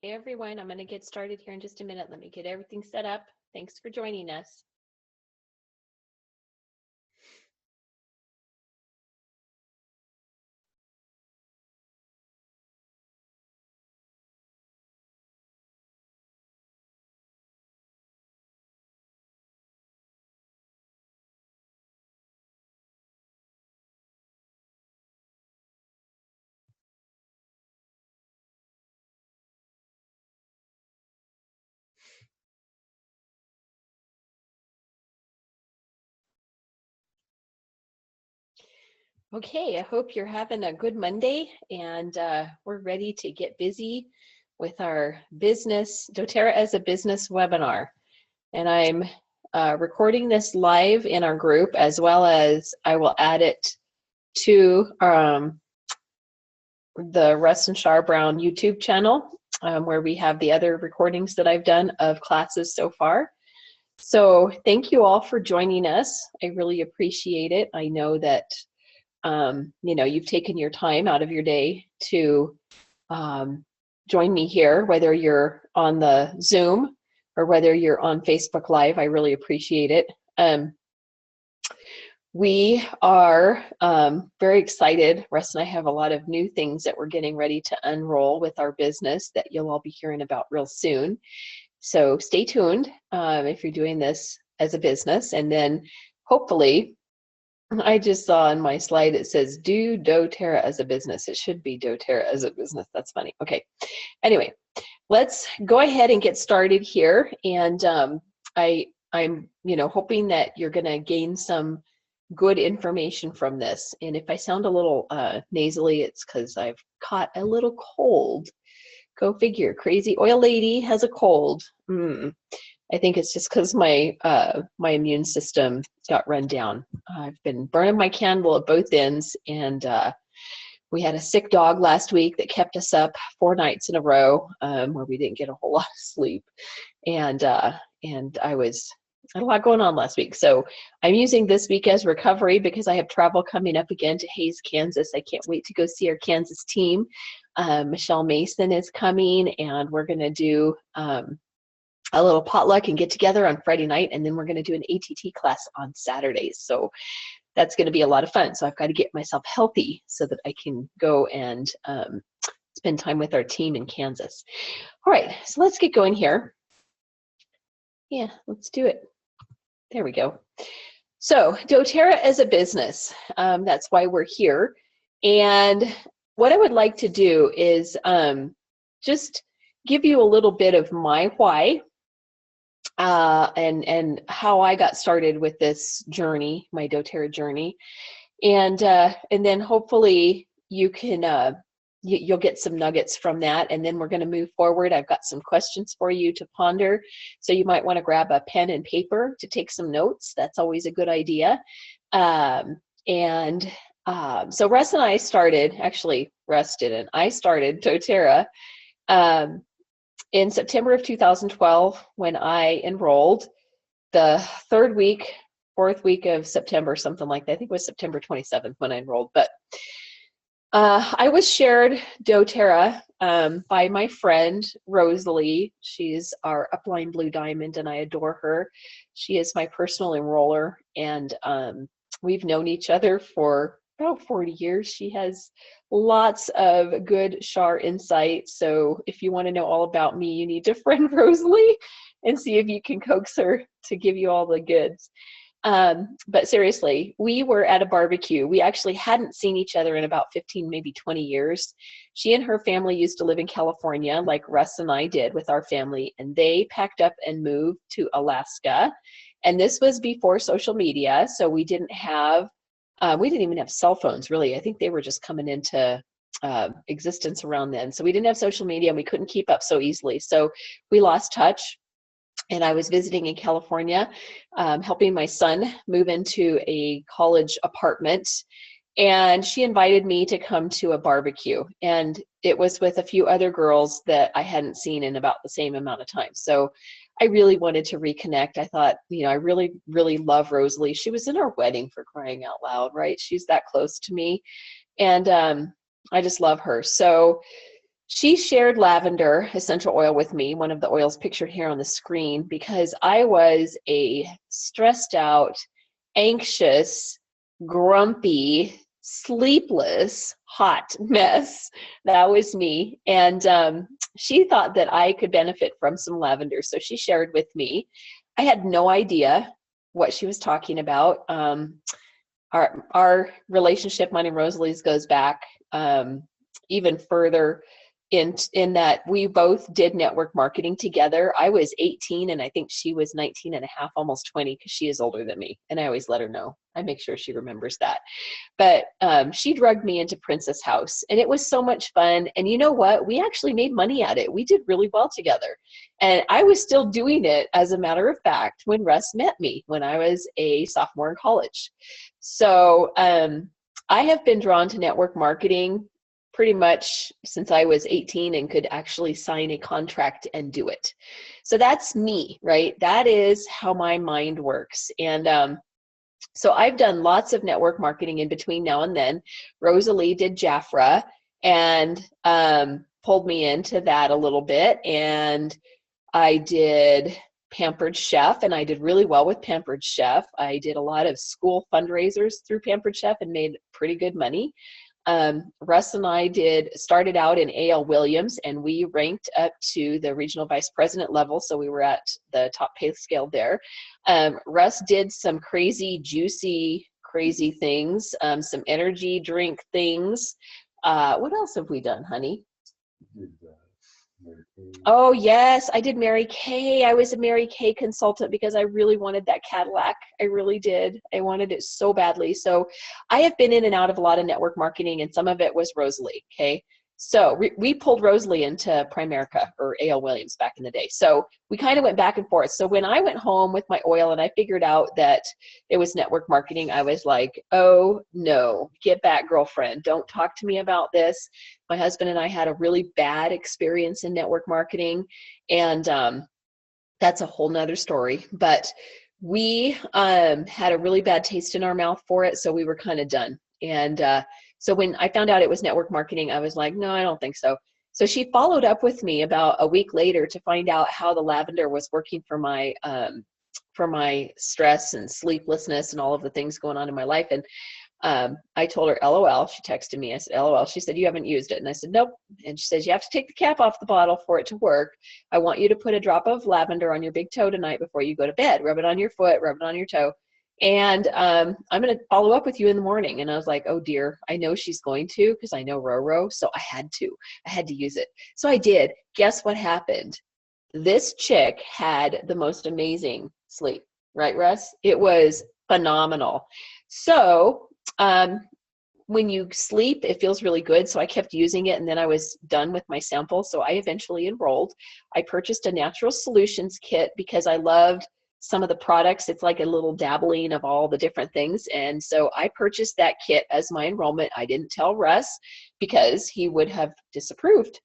Hey everyone, I'm going to get started here in just a minute. Let me get everything set up. Thanks for joining us. Okay, I hope you're having a good Monday and we're ready to get busy with our business, doTERRA as a business webinar. And I'm recording this live in our group, as well as I will add it to the Russ and Shar Brown YouTube channel, where we have the other recordings that I've done of classes so far. So thank you all for joining us. I really appreciate it. I know that you've taken your time out of your day to join me here, whether you're on the Zoom or whether you're on Facebook Live. I really appreciate it. We are very excited. Russ and I have a lot of new things that we're getting ready to unroll with our business that you'll all be hearing about real soon. So stay tuned if you're doing this as a business. And then hopefully, I just saw on my slide, it says do doTERRA as a business. It should be doTERRA as a business. That's funny. Okay. Anyway, let's go ahead and get started here. And I'm hoping that you're going to gain some good information from this. And if I sound a little nasally, it's because I've caught a little cold. Go figure. Crazy oil lady has a cold. I think it's just because my immune system got run down. I've been burning my candle at both ends, and we had a sick dog last week that kept us up 4 nights in a row, where we didn't get a whole lot of sleep, and I had a lot going on last week. So I'm using this week as recovery because I have travel coming up again to Hays, Kansas. I can't wait to go see our Kansas team. Michelle Mason is coming, and we're going to do a little potluck and get together on Friday night, and then we're going to do an ATT class on Saturdays. So that's going to be a lot of fun. So I've got to get myself healthy so that I can go and spend time with our team in Kansas. All right, so let's get going here. Yeah, let's do it. There we go. So doTERRA as a business, that's why we're here. And what I would like to do is just give you a little bit of my why, and how I got started with this journey, my doTERRA journey, and then hopefully you can you'll get some nuggets from that, and then we're going to move forward. I've got some questions for you to ponder, so you might want to grab a pen and paper to take some notes. That's always a good idea. So Russ and I started, actually Russ didn't, I started doTERRA in September of 2012 when I enrolled. The 3rd week, 4th week of September, something like that. I think it was September 27th when I enrolled. But I was shared doTERRA by my friend Rosalie. She's our upline Blue Diamond, and I adore her. She is my personal enroller, and we've known each other for about 40 years. She has lots of good Shar insight. So if you want to know all about me, you need to friend Rosalie and see if you can coax her to give you all the goods. But seriously, we were at a barbecue. We actually hadn't seen each other in about 15, maybe 20 years. She and her family used to live in California, like Russ and I did with our family, and they packed up and moved to Alaska. And this was before social media, so we didn't even have cell phones, really. I think they were just coming into existence around then. So we didn't have social media, and we couldn't keep up so easily. So we lost touch. And I was visiting in California, helping my son move into a college apartment. And she invited me to come to a barbecue. And it was with a few other girls that I hadn't seen in about the same amount of time. So I really wanted to reconnect. I thought, I really, really love Rosalie. She was in our wedding, for crying out loud, right? She's that close to me. And I just love her. So She shared lavender essential oil with me, one of the oils pictured here on the screen, because I was a stressed out, anxious, grumpy, sleepless, hot mess. That was me. And she thought that I could benefit from some lavender. So she shared with me. I had no idea what she was talking about. Our relationship, mine and Rosalie's, goes back even further in that we both did network marketing together. I was 18 and I think she was 19 and a half, almost 20, because she is older than me. And I always let her know. I make sure she remembers that. But she drugged me into Princess House, and it was so much fun. And you know what? We actually made money at it. We did really well together. And I was still doing it, as a matter of fact, when Russ met me when I was a sophomore in college. So I have been drawn to network marketing pretty much since I was 18 and could actually sign a contract and do it. So that's me, right? That is how my mind works. And so I've done lots of network marketing in between now and then. Rosalie did Jafra and pulled me into that a little bit. And I did Pampered Chef, and I did really well with Pampered Chef. I did a lot of school fundraisers through Pampered Chef and made pretty good money. Russ and I started out in A.L. Williams, and we ranked up to the regional vice president level. So we were at the top pay scale there. Russ did some crazy, juicy, crazy things, some energy drink things. What else have we done, honey? Oh, yes, I did Mary Kay. I was a Mary Kay consultant because I really wanted that Cadillac. I really did. I wanted it so badly. So I have been in and out of a lot of network marketing, and some of it was Rosalie, okay? So we pulled Rosalie into Primerica or A.L. Williams back in the day. So we kind of went back and forth. So when I went home with my oil and I figured out that it was network marketing, I was like, oh no, get back, girlfriend. Don't talk to me about this. My husband and I had a really bad experience in network marketing, and that's a whole nother story. But we had a really bad taste in our mouth for it, so we were kind of done. And so when I found out it was network marketing, I was like, no, I don't think so. So she followed up with me about a week later to find out how the lavender was working for my stress and sleeplessness and all of the things going on in my life. And I told her, LOL. She texted me. I said, LOL. She said, you haven't used it. And I said, nope. And she says, you have to take the cap off the bottle for it to work. I want you to put a drop of lavender on your big toe tonight before you go to bed. Rub it on your foot, rub it on your toe. And I'm going to follow up with you in the morning. And I was like, oh dear, I know she's going to, because I know Roro. So I had to use it. So I did. Guess what happened? This chick had the most amazing sleep, right, Russ? It was phenomenal. So when you sleep, it feels really good. So I kept using it, and then I was done with my sample. So I eventually enrolled. I purchased a natural solutions kit because I loved some of the products. It's like a little dabbling of all the different things. And so I purchased that kit as my enrollment. I didn't tell Russ because he would have disapproved,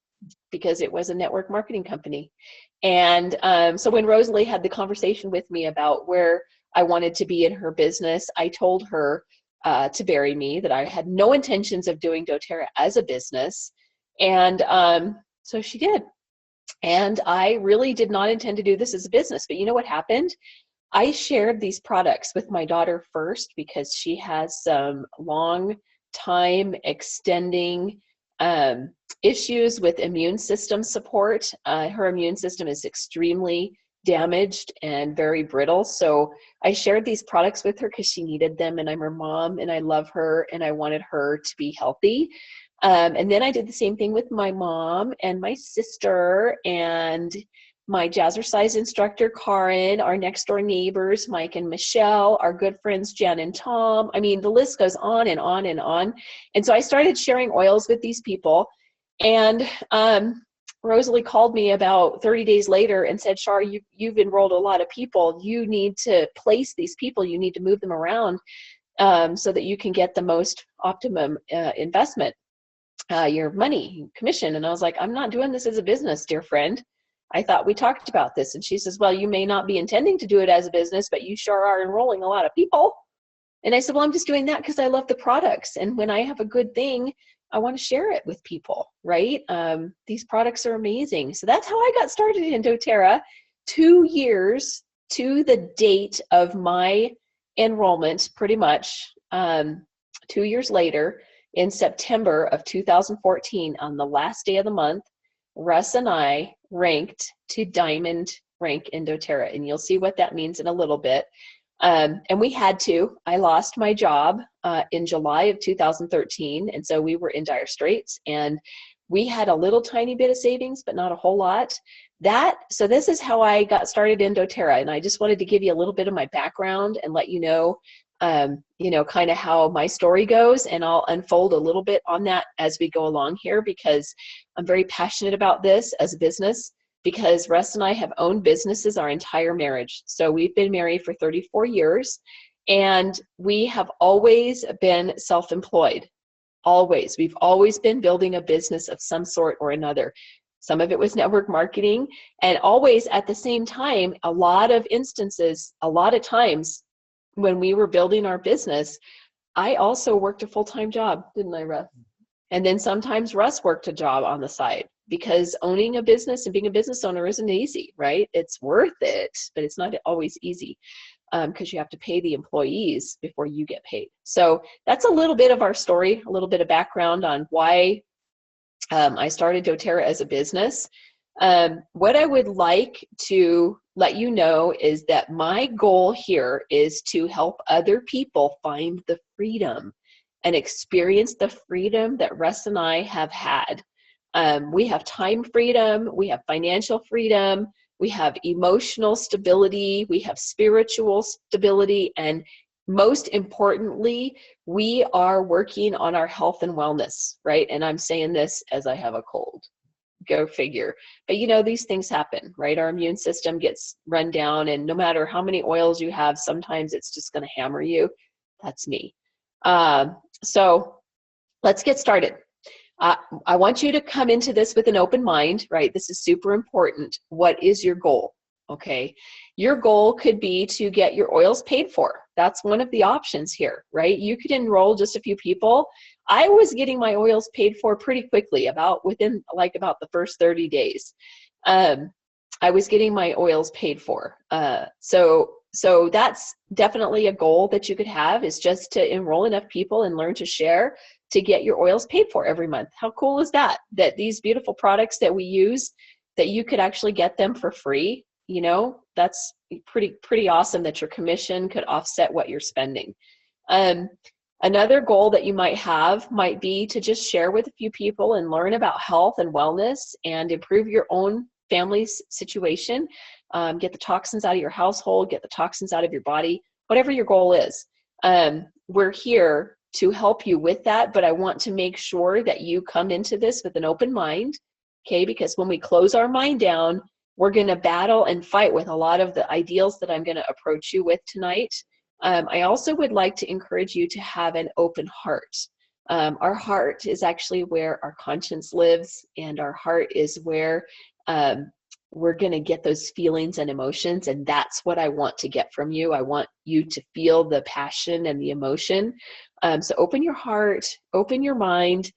because it was a network marketing company. And so when Rosalie had the conversation with me about where I wanted to be in her business, I told her to bury me, that I had no intentions of doing doTERRA as a business. And so she did. And I really did not intend to do this as a business. But you know what happened? I shared these products with my daughter first because she has some long time extending issues with immune system support. Her immune system is extremely damaged and very brittle. So I shared these products with her because she needed them, and I'm her mom and I love her and I wanted her to be healthy. And then I did the same thing with my mom and my sister and my jazzercise instructor, Karin, our next door neighbors, Mike and Michelle, our good friends, Jan and Tom. I mean, the list goes on and on and on. And so I started sharing oils with these people. And Rosalie called me about 30 days later and said, Shar, you've enrolled a lot of people. You need to place these people. You need to move them around so that you can get the most optimum investment, your money, commission. And I was like, I'm not doing this as a business, dear friend. I thought we talked about this. And she says, well, you may not be intending to do it as a business, but you sure are enrolling a lot of people. And I said, well, I'm just doing that because I love the products. And when I have a good thing, I want to share it with people, right? These products are amazing. So that's how I got started in doTERRA, 2 years to the date of my enrollment, pretty much. 2 years later, in September of 2014, on the last day of the month, Russ and I ranked to diamond rank in doTERRA, and you'll see what that means in a little bit. And we had to. I lost my job in July of 2013, and so we were in dire straits, and we had a little tiny bit of savings, but not a whole lot. So this is how I got started in doTERRA, and I just wanted to give you a little bit of my background and let you know, kind of how my story goes, and I'll unfold a little bit on that as we go along here, because I'm very passionate about this as a business, because Russ and I have owned businesses our entire marriage. So we've been married for 34 years, and we have always been self-employed. Always. We've always been building a business of some sort or another. Some of it was network marketing, and always at the same time, a lot of times when we were building our business, I also worked a full-time job, didn't I, Russ? And then sometimes Russ worked a job on the side, because owning a business and being a business owner isn't easy, right? It's worth it, but it's not always easy, because you have to pay the employees before you get paid. So that's a little bit of our story, a little bit of background on why I started doTERRA as a business. What I would like to let you know is that my goal here is to help other people find the freedom and experience the freedom that Russ and I have had. We have time freedom, we have financial freedom, we have emotional stability, we have spiritual stability, and most importantly, we are working on our health and wellness, right? And I'm saying this as I have a cold. Go figure. But these things happen, right? Our immune system gets run down, and no matter how many oils you have, sometimes it's just going to hammer you. That's me. So let's get started. I want you to come into this with an open mind, right? This is super important. What is your goal? Okay. Your goal could be to get your oils paid for. That's one of the options here, right? You could enroll just a few people. I was getting my oils paid for pretty quickly, within the first 30 days. I was getting my oils paid for. So that's definitely a goal that you could have, is just to enroll enough people and learn to share to get your oils paid for every month. How cool is that? That these beautiful products that we use, that you could actually get them for free. That's pretty awesome, that your commission could offset what you're spending. Another goal that you might have might be to just share with a few people and learn about health and wellness and improve your own family's situation. Get the toxins out of your household, get the toxins out of your body, whatever your goal is. We're here to help you with that, but I want to make sure that you come into this with an open mind, okay? Because when we close our mind down, we're going to battle and fight with a lot of the ideals that I'm going to approach you with tonight. I also would like to encourage you to have an open heart. Our heart is actually where our conscience lives, and our heart is where we're going to get those feelings and emotions, and that's what I want to get from you. I want you to feel the passion and the emotion. So open your heart, open your mind,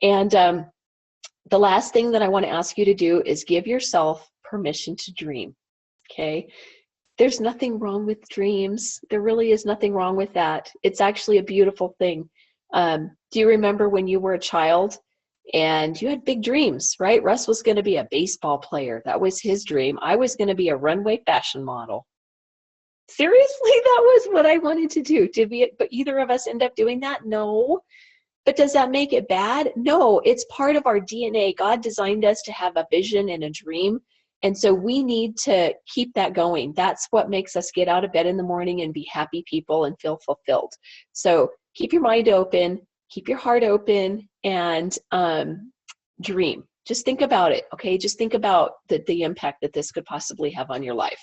and the last thing that I want to ask you to do is give yourself permission to dream, okay? There's nothing wrong with dreams. There really is nothing wrong with that. It's actually a beautiful thing. Do you remember when you were a child and you had big dreams, right? Russ was going to be a baseball player. That was his dream. I was going to be a runway fashion model. Seriously, that was what I wanted to do. But either of us end up doing that? No. But does that make it bad? No, it's part of our DNA. God designed us to have a vision and a dream. And so we need to keep that going. That's what makes us get out of bed in the morning and be happy people and feel fulfilled. So keep your mind open, keep your heart open, and dream. Just think about it, okay? Just think about the impact that this could possibly have on your life.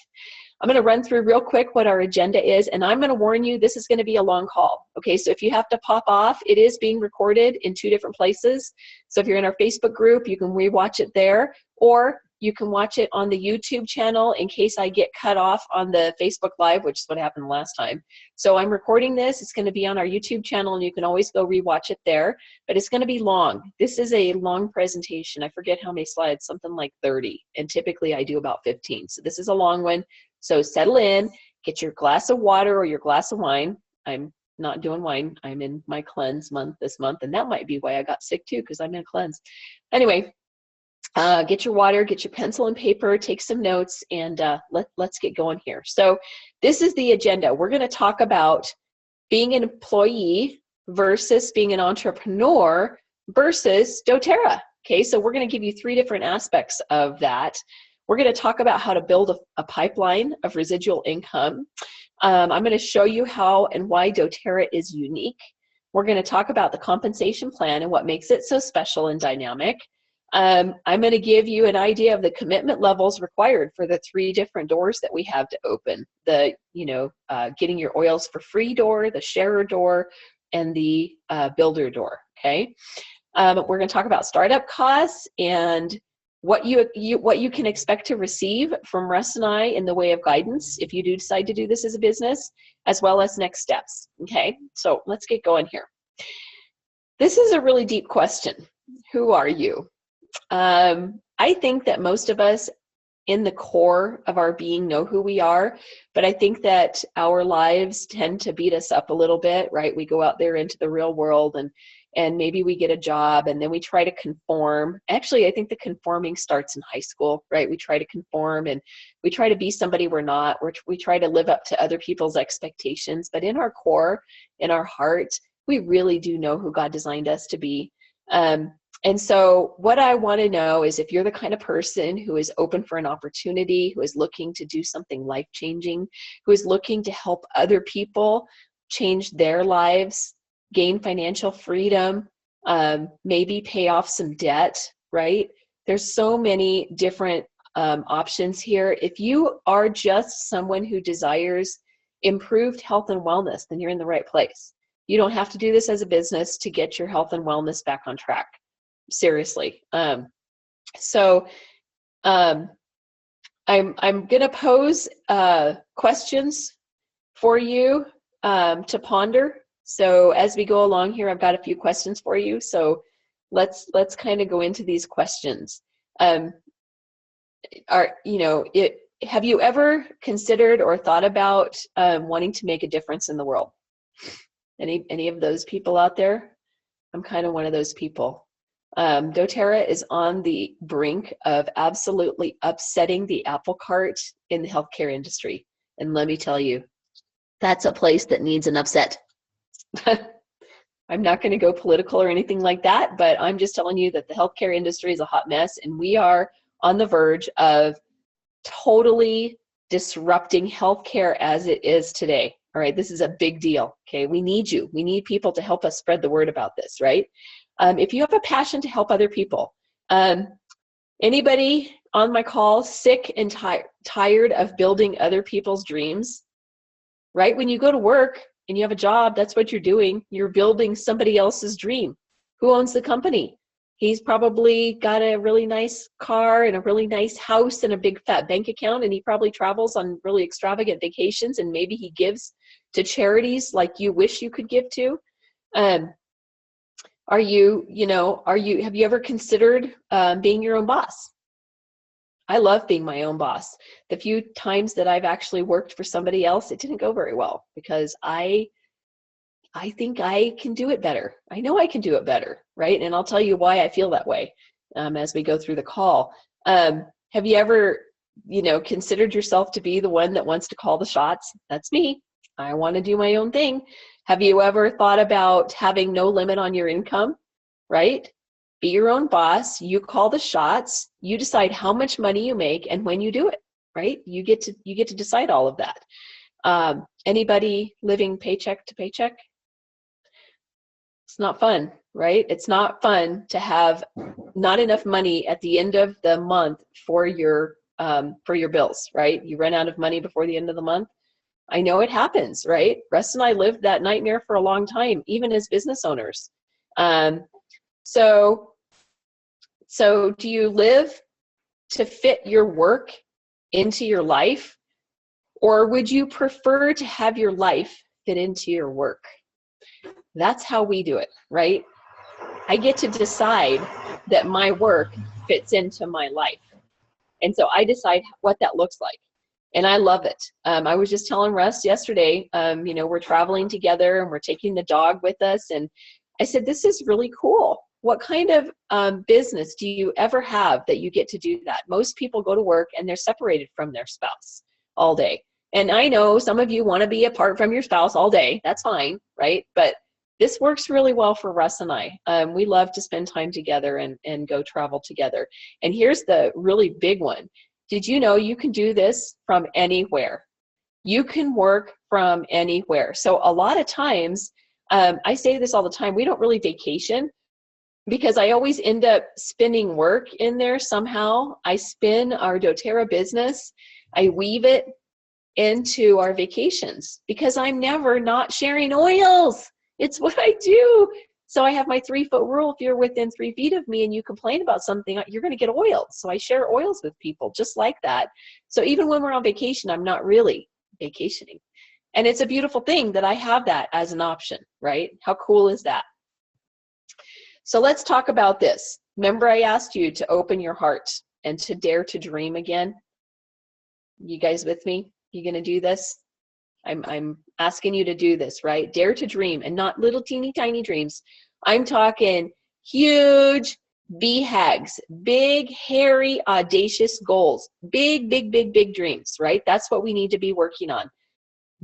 I'm going to run through real quick what our agenda is, and I'm going to warn you, this is going to be a long call, okay? So if you have to pop off, it is being recorded in 2 different places. So if you're in our Facebook group, you can rewatch it there, or You can watch it on the YouTube channel in case I get cut off on the Facebook Live, which is what happened last time. So I'm recording this. It's going to be on our YouTube channel, and you can always go rewatch it there. But it's going to be long. This is a long presentation. I forget how many slides, something like 30. And typically I do about 15. So this is a long one. So settle in, get your glass of water or your glass of wine. I'm not doing wine. I'm in my cleanse month this month, and that might be why I got sick too, because I'm in a cleanse. Anyway, get your water, get your pencil and paper, take some notes, and let's get going here. So this is the agenda. We're going to talk about being an employee versus being an entrepreneur versus doTERRA. Okay, so we're going to give you 3 different aspects of that. We're going to talk about how to build a pipeline of residual income. I'm going to show you how and why doTERRA is unique. We're going to talk about the compensation plan and what makes it so special and dynamic. I'm going to give you an idea of the commitment levels required for the 3 different doors that we have to open. The, getting your oils for free door, the sharer door, and the builder door, okay? We're going to talk about startup costs and what you can expect to receive from Russ and I in the way of guidance if you do decide to do this as a business, as well as next steps, okay? So let's get going here. This is a really deep question. Who are you? I think that most of us in the core of our being know who we are, but I think that our lives tend to beat us up a little bit, right? We go out there into the real world and maybe we get a job and then we try to conform. Actually, I think the conforming starts in high school, right? We try to conform and we try to be somebody we're not. We try to live up to other people's expectations, but in our core, in our heart, we really do know who God designed us to be. And so what I want to know is if you're the kind of person who is open for an opportunity, who is looking to do something life-changing, who is looking to help other people change their lives, gain financial freedom, maybe pay off some debt, right? There's so many different options here. If you are just someone who desires improved health and wellness, then you're in the right place. You don't have to do this as a business to get your health and wellness back on track. Seriously. I'm going to pose questions for you to ponder. So as we go along here, I've got a few questions for you. So let's kind of go into these questions. Have you ever considered or thought about wanting to make a difference in the world? Any of those people out there? I'm kind of one of those people. doTERRA is on the brink of absolutely upsetting the apple cart in the healthcare industry. And let me tell you, that's a place that needs an upset. I'm not going to go political or anything like that, but I'm just telling you that the healthcare industry is a hot mess, and we are on the verge of totally disrupting healthcare as it is today. All right, this is a big deal. Okay, we need you. We need people to help us spread the word about this, right? If you have a passion to help other people, anybody on my call sick and tired of building other people's dreams, right? When you go to work and you have a job, that's what you're doing. You're building somebody else's dream. Who owns the company? He's probably got a really nice car and a really nice house and a big fat bank account, and he probably travels on really extravagant vacations, and maybe he gives to charities like you wish you could give to. Have you ever considered being your own boss? I love being my own boss. The few times that I've actually worked for somebody else, it didn't go very well because I think I can do it better. I know I can do it better, right? And I'll tell you why I feel that way as we go through the call. Have you ever, considered yourself to be the one that wants to call the shots? That's me. I want to do my own thing. Have you ever thought about having no limit on your income, right? Be your own boss. You call the shots. You decide how much money you make and when you do it, right? You get to decide all of that. Anybody living paycheck to paycheck? It's not fun, right? It's not fun to have not enough money at the end of the month for your bills, right? You run out of money before the end of the month. I know it happens, right? Russ and I lived that nightmare for a long time, even as business owners. So do you live to fit your work into your life? Or would you prefer to have your life fit into your work? That's how we do it, right? I get to decide that my work fits into my life. And so I decide what that looks like. And I love it. I was just telling Russ yesterday, we're traveling together and we're taking the dog with us. And I said, this is really cool. What kind of business do you ever have that you get to do that? Most people go to work and they're separated from their spouse all day. And I know some of you want to be apart from your spouse all day. That's fine, right? But this works really well for Russ and I. We love to spend time together and go travel together. And here's the really big one. Did you know you can do this from anywhere? You can work from anywhere. So a lot of times, I say this all the time, we don't really vacation because I always end up spinning work in there somehow. I spin our doTERRA business, I weave it into our vacations because I'm never not sharing oils. It's what I do. So I have my 3-foot rule. If you're within 3 feet of me and you complain about something, you're going to get oiled. So I share oils with people just like that. So even when we're on vacation, I'm not really vacationing. And it's a beautiful thing that I have that as an option, right? How cool is that? So let's talk about this. Remember I asked you to open your heart and to dare to dream again? You guys with me? You going to do this? I'm asking you to do this, right? Dare to dream, and not little teeny tiny dreams. I'm talking huge BHAGs, big, hairy, audacious goals, big, big, big, big dreams, right? That's what we need to be working on.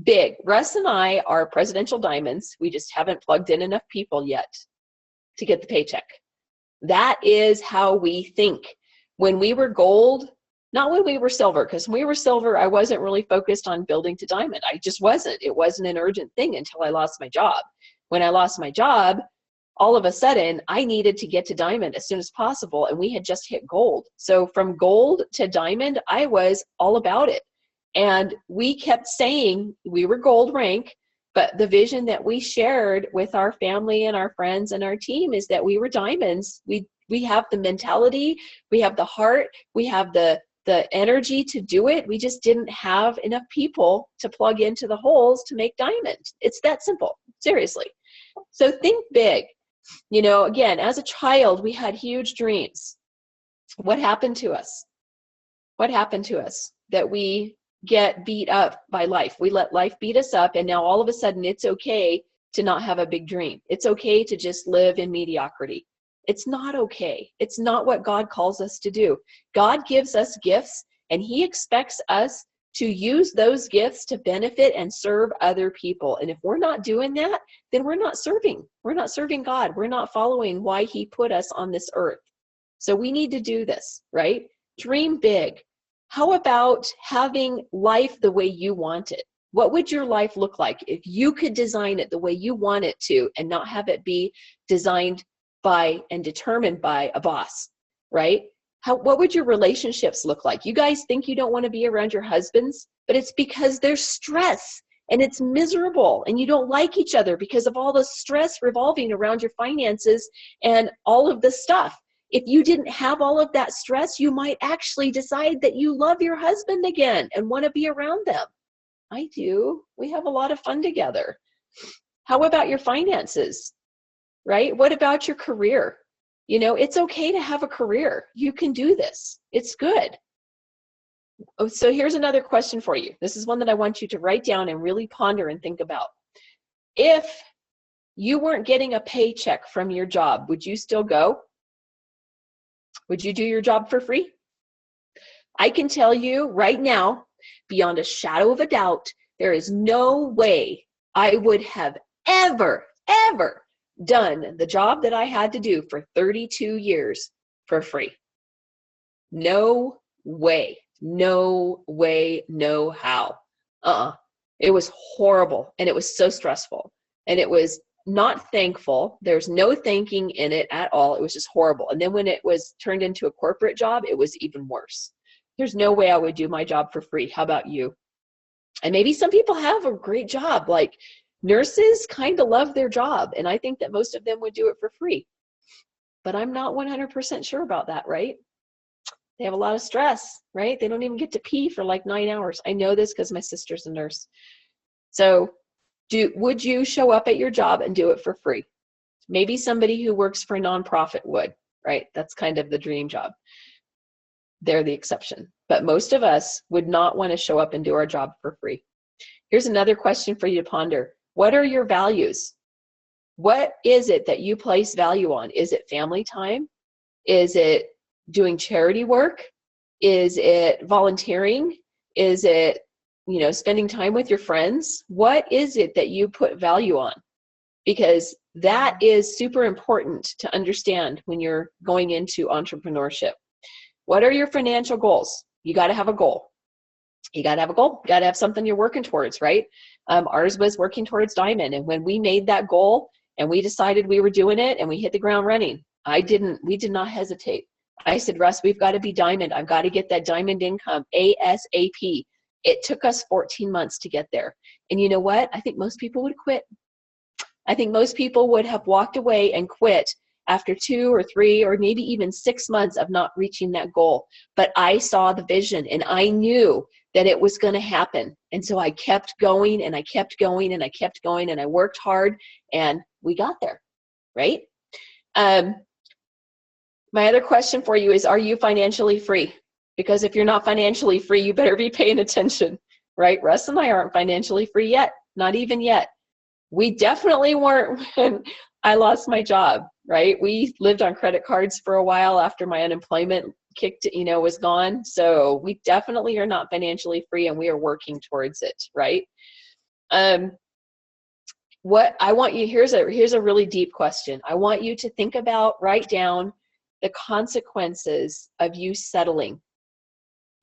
Big. Russ and I are presidential diamonds. We just haven't plugged in enough people yet to get the paycheck. That is how we think. When we were gold, not when we were silver, because when we were silver, I wasn't really focused on building to diamond. I just wasn't. It wasn't an urgent thing until I lost my job. When I lost my job, all of a sudden, I needed to get to diamond as soon as possible, and we had just hit gold. So from gold to diamond, I was all about it. And we kept saying we were gold rank, but the vision that we shared with our family and our friends and our team is that we were diamonds. We have the mentality, we have the heart, we have the energy to do it. We just didn't have enough people to plug into the holes to make diamond. It's that simple, seriously. So think big. You know, again, as a child, we had huge dreams. What happened to us? What happened to us that we get beat up by life? We let life beat us up, and now all of a sudden it's okay to not have a big dream. It's okay to just live in mediocrity. It's not okay. It's not what God calls us to do. God gives us gifts, and He expects us to use those gifts to benefit and serve other people. And if we're not doing that, then we're not serving. We're not serving God. We're not following why He put us on this earth. So we need to do this, right? Dream big. How about having life the way you want it? What would your life look like if you could design it the way you want it to and not have it be designed by and determined by a boss, right? What would your relationships look like? You guys think you don't want to be around your husbands, but it's because there's stress and it's miserable and you don't like each other because of all the stress revolving around your finances and all of the stuff. If you didn't have all of that stress, you might actually decide that you love your husband again and want to be around them. I do. We have a lot of fun together. How about your finances, right? What about your career? You know, it's okay to have a career. You can do this. It's good. Oh, so here's another question for you. This is one that I want you to write down and really ponder and think about. If you weren't getting a paycheck from your job, would you still go? Would you do your job for free? I can tell you right now, beyond a shadow of a doubt, there is no way I would have ever done the job that I had to do for 32 years for free. No way, no way, no how. It was horrible, and it was so stressful, and it was not thankful. There's no thanking in it at all. It was just horrible. And then when it was turned into a corporate job, it was even worse. There's no way I would do my job for free. How about you? And maybe some people have a great job, like nurses kind of love their job, and I think that most of them would do it for free. But I'm not 100% sure about that, right? They have a lot of stress, right? They don't even get to pee for like 9 hours. I know this because my sister's a nurse. So would you show up at your job and do it for free? Maybe somebody who works for a nonprofit would, right? That's kind of the dream job. They're the exception. But most of us would not want to show up and do our job for free. Here's another question for you to ponder. What are your values? What is it that you place value on? Is it family time? Is it doing charity work? Is it volunteering? Is it, spending time with your friends? What is it that you put value on? Because that is super important to understand when you're going into entrepreneurship. What are your financial goals? You got to have a goal. You got to have a goal. You got to have something you're working towards, right? Ours was working towards Diamond. And when we made that goal and we decided we were doing it and we hit the ground running, we did not hesitate. I said, Russ, we've got to be Diamond. I've got to get that Diamond income ASAP. It took us 14 months to get there. And you know what? I think most people would quit. I think most people would have walked away and quit after 2 or 3 or maybe even 6 months of not reaching that goal. But I saw the vision and I knew that it was going to happen. And so I kept going and I kept going and I kept going and I worked hard and we got there, right? My other question for you is, are you financially free? Because if you're not financially free, you better be paying attention, right? Russ and I aren't financially free yet, not even yet. We definitely weren't when I lost my job, right? We lived on credit cards for a while after my unemployment was gone. So we definitely are not financially free and we are working towards it, right? What I want you, here's a really deep question. I want you to think about, write down the consequences of you settling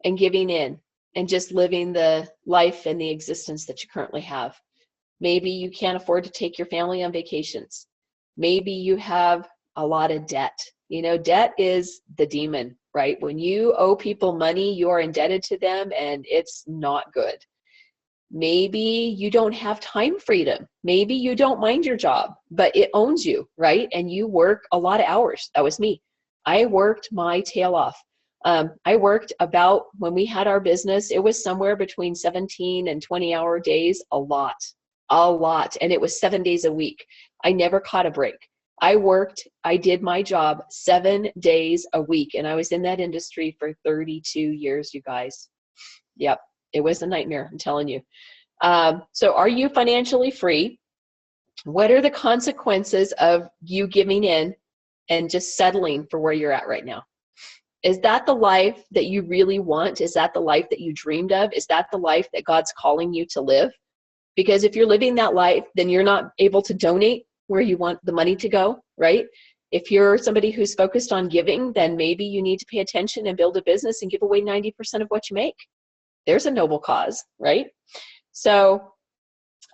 and giving in and just living the life and the existence that you currently have. Maybe you can't afford to take your family on vacations. Maybe you have a lot of debt. Debt is the demon, right? When you owe people money, you are indebted to them and it's not good. Maybe you don't have time freedom. Maybe you don't mind your job, but it owns you, right? And you work a lot of hours. That was me. I worked my tail off. I worked about, when we had our business, it was somewhere between 17 and 20-hour days, a lot. And it was 7 days a week. I never caught a break. I did my job 7 days a week, and I was in that industry for 32 years, you guys. Yep, it was a nightmare, I'm telling you. So are you financially free? What are the consequences of you giving in and just settling for where you're at right now? Is that the life that you really want? Is that the life that you dreamed of? Is that the life that God's calling you to live? Because if you're living that life, then you're not able to donate where you want the money to go, right? If you're somebody who's focused on giving, then maybe you need to pay attention and build a business and give away 90% of what you make. There's a noble cause, right? So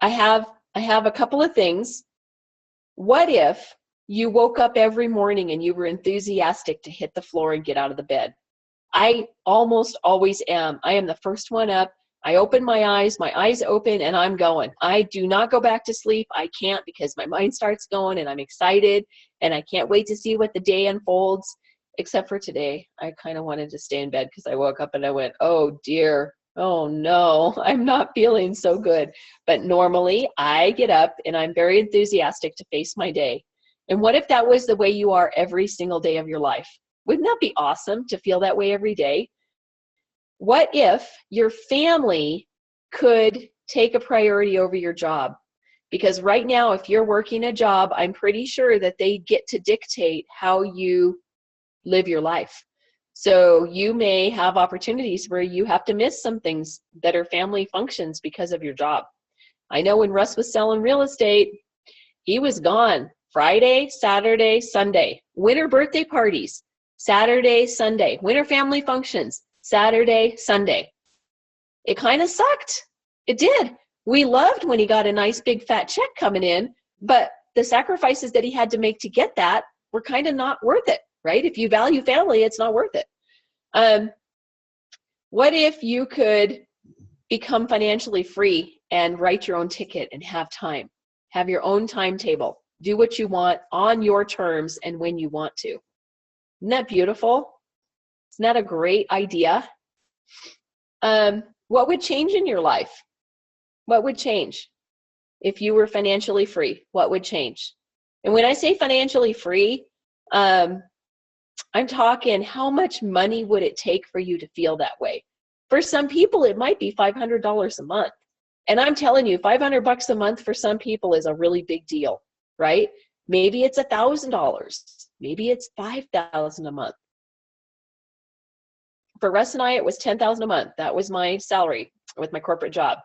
I have a couple of things. What if you woke up every morning and you were enthusiastic to hit the floor and get out of the bed? I almost always am. I am the first one up. I open my eyes open, and I'm going. I do not go back to sleep. I can't, because my mind starts going and I'm excited and I can't wait to see what the day unfolds. Except for today, I kind of wanted to stay in bed because I woke up and I went, oh dear, oh no, I'm not feeling so good. But normally I get up and I'm very enthusiastic to face my day. And what if that was the way you are every single day of your life? Wouldn't that be awesome to feel that way every day? What if your family could take a priority over your job? Because right now, if you're working a job, I'm pretty sure that they get to dictate how you live your life. So you may have opportunities where you have to miss some things that are family functions because of your job. I know when Russ was selling real estate, he was gone Friday, Saturday, Sunday. Winter birthday parties, Saturday, Sunday. Winter family functions, Saturday, Sunday. It kind of sucked. It did. We loved when he got a nice big fat check coming in, but the sacrifices that he had to make to get that were kind of not worth it, right? If you value family, it's not worth it. What if you could become financially free and write your own ticket and have time, have your own timetable, do what you want on your terms and when you want to? Isn't that beautiful? Isn't that a great idea? What would change in your life? What would change if you were financially free? What would change? And when I say financially free, I'm talking how much money would it take for you to feel that way? For some people, it might be $500 a month. And I'm telling you, $500 a month for some people is a really big deal, right? Maybe it's $1,000. Maybe it's $5,000 a month. For Russ and I, it was $10,000 a month. That was my salary with my corporate job.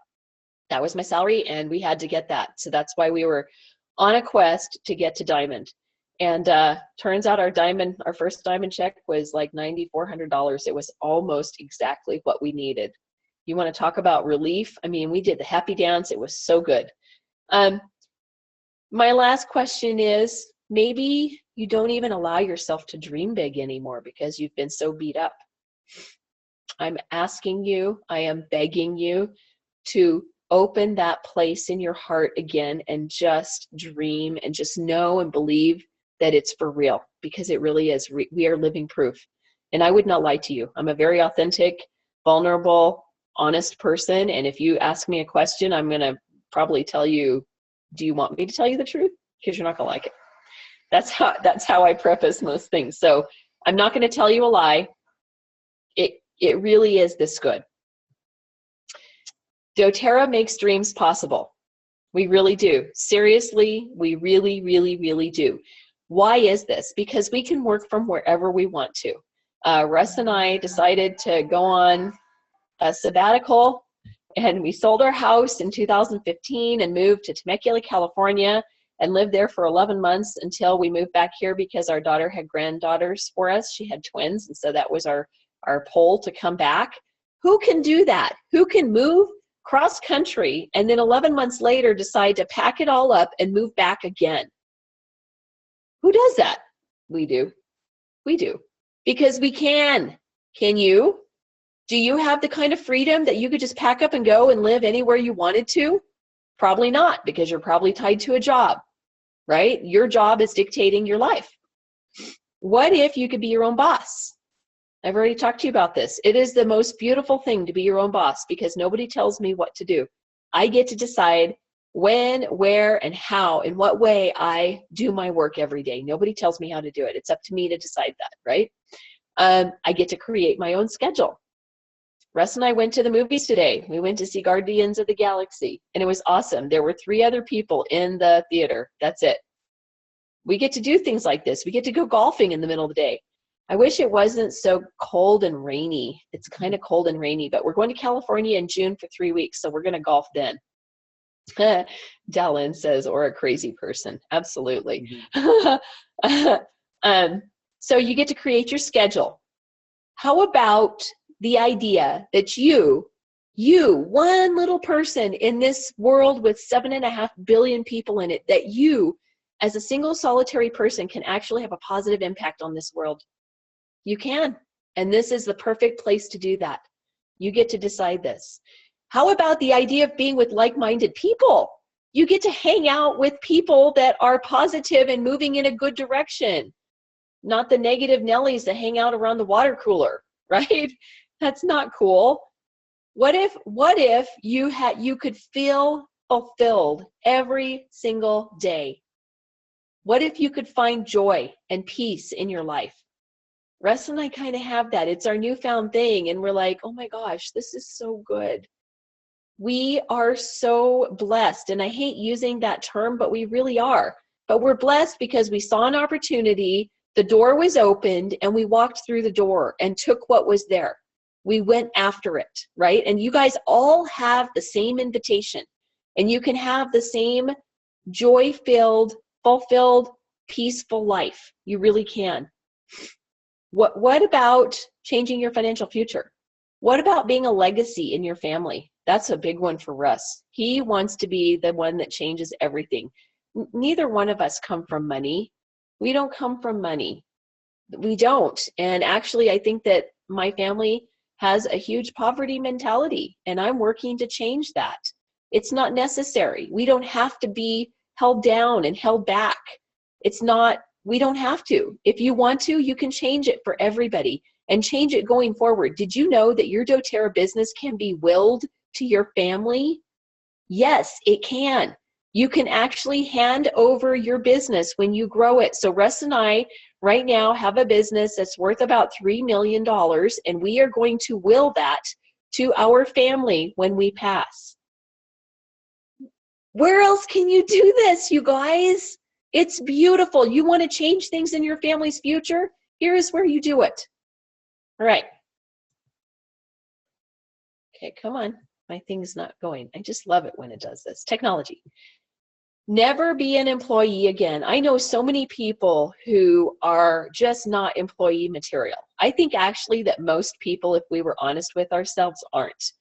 That was my salary, and we had to get that. So that's why we were on a quest to get to diamond. And turns out our first diamond check was like $9,400. It was almost exactly what we needed. You want to talk about relief? I mean, we did the happy dance. It was so good. My last question is, maybe you don't even allow yourself to dream big anymore because you've been so beat up. I'm asking you, I am begging you to open that place in your heart again and just dream and just know and believe that it's for real, because it really is. We are living proof. And I would not lie to you. I'm a very authentic, vulnerable, honest person. And if you ask me a question, I'm going to probably tell you, do you want me to tell you the truth? Because you're not going to like it. That's how I preface most things. So I'm not going to tell you a lie. It really is this good. doTERRA makes dreams possible. We really do. Seriously, we really, really, really do. Why is this? Because we can work from wherever we want to. Russ and I decided to go on a sabbatical, and we sold our house in 2015 and moved to Temecula, California, and lived there for 11 months until we moved back here because our daughter had granddaughters for us. She had twins, and so that was our pull to come back. Who can do that? Who can move cross country and then 11 months later decide to pack it all up and move back again? Who does that? We do. We do. Because we can. Can you? Do you have the kind of freedom that you could just pack up and go and live anywhere you wanted to? Probably not, because you're probably tied to a job, right? Your job is dictating your life. What if you could be your own boss? I've already talked to you about this. It is the most beautiful thing to be your own boss because nobody tells me what to do. I get to decide when, where, and how, in what way I do my work every day. Nobody tells me how to do it. It's up to me to decide that, right? I get to create my own schedule. Russ and I went to the movies today. We went to see Guardians of the Galaxy, and it was awesome. There were 3 other people in the theater. That's it. We get to do things like this. We get to go golfing in the middle of the day. I wish it wasn't so cold and rainy. It's kind of cold and rainy, but we're going to California in June for 3 weeks, so we're going to golf then. Dallin says, or a crazy person. Absolutely. So you get to create your schedule. How about the idea that you, one little person in this world with 7.5 billion people in it, that you, as a single solitary person, can actually have a positive impact on this world? You can. And this is the perfect place to do that. You get to decide this. How about the idea of being with like-minded people? You get to hang out with people that are positive and moving in a good direction, not the negative Nellies that hang out around the water cooler, right? That's not cool. What if you could feel fulfilled every single day? What if you could find joy and peace in your life? Russ and I kind of have that. It's our newfound thing, and we're like, oh my gosh, this is so good. We are so blessed, and I hate using that term, but we really are. But we're blessed because we saw an opportunity, the door was opened, and we walked through the door and took what was there. We went after it, right? And you guys all have the same invitation, and you can have the same joy-filled, fulfilled, peaceful life. You really can. What about changing your financial future? What about being a legacy in your family? That's a big one for Russ. He wants to be the one that changes everything. Neither one of us come from money. We don't come from money. We don't. And actually, I think that my family has a huge poverty mentality, and I'm working to change that. It's not necessary. We don't have to be held down and held back. We don't have to. If you want to, you can change it for everybody. and change it going forward. Did you know that your doTERRA business can be willed to your family? Yes, it can. You can actually hand over your business when you grow it. So Russ and I right now have a business that's worth about $3 million, and we are going to will that to our family when we pass. Where else can you do this, you guys? It's beautiful. You want to change things in your family's future? Here is where you do it. All right. Okay, come on. My thing's not going. I just love it when it does this. Technology. Never be an employee again. I know so many people who are just not employee material. I think actually that most people, if we were honest with ourselves, aren't.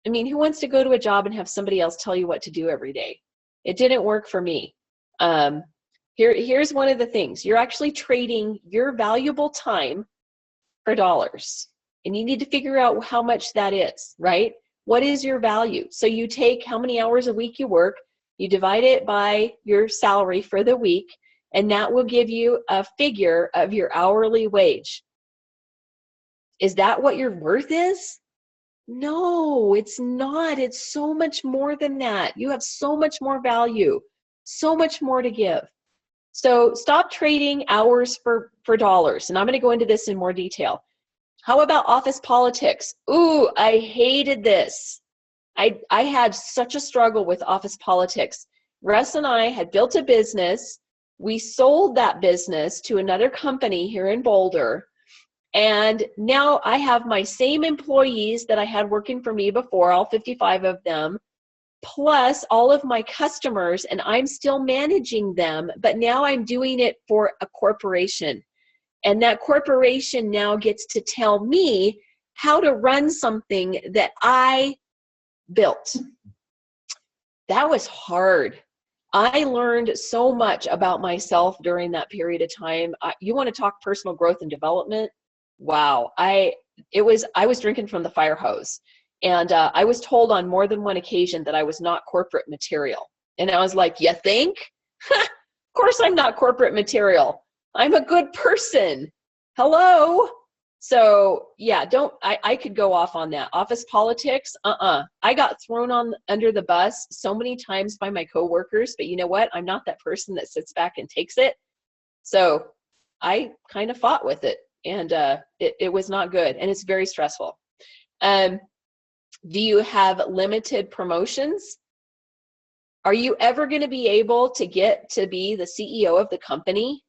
I mean, who wants to go to a job and have somebody else tell you what to do every day? It didn't work for me. Here's one of the things. You're actually trading your valuable time for dollars. And you need to figure out how much that is, right? What is your value? So you take how many hours a week you work, you divide it by your salary for the week, and that will give you a figure of your hourly wage. Is that what your worth is? No, it's not. It's so much more than that. You have so much more value, so much more to give. So stop trading hours for dollars. And I'm going to go into this in more detail. How about office politics? Ooh, I hated this. I had such a struggle with office politics. Russ and I had built a business. We sold that business to another company here in Boulder. And now I have my same employees that I had working for me before, all 55 of them, plus all of my customers, and I'm still managing them, but now I'm doing it for a corporation. And that corporation now gets to tell me how to run something that I built. That was hard. I learned so much about myself during that period of time. You want to talk personal growth and development? Wow. I was drinking from the fire hose. And I was told on more than one occasion that I was not corporate material. And I was like, you think? Of course I'm not corporate material. I'm a good person. Hello? So yeah, I could go off on that. Office politics, I got thrown under the bus so many times by my coworkers, but you know what? I'm not that person that sits back and takes it. So I kind of fought with it, and it was not good, and it's very stressful. Do you have limited promotions? Are you ever going to be able to get to be the CEO of the company?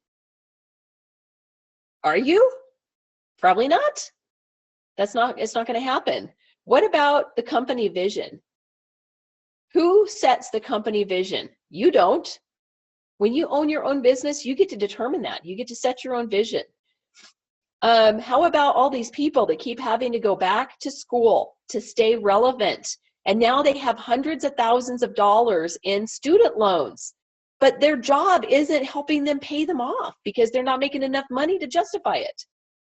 Are you? Probably not. It's not going to happen. What about the company vision? Who sets the company vision? You don't. When you own your own business, you get to determine that. You get to set your own vision. How about all these people that keep having to go back to school to stay relevant? And now they have hundreds of thousands of dollars in student loans, but their job isn't helping them pay them off because they're not making enough money to justify it.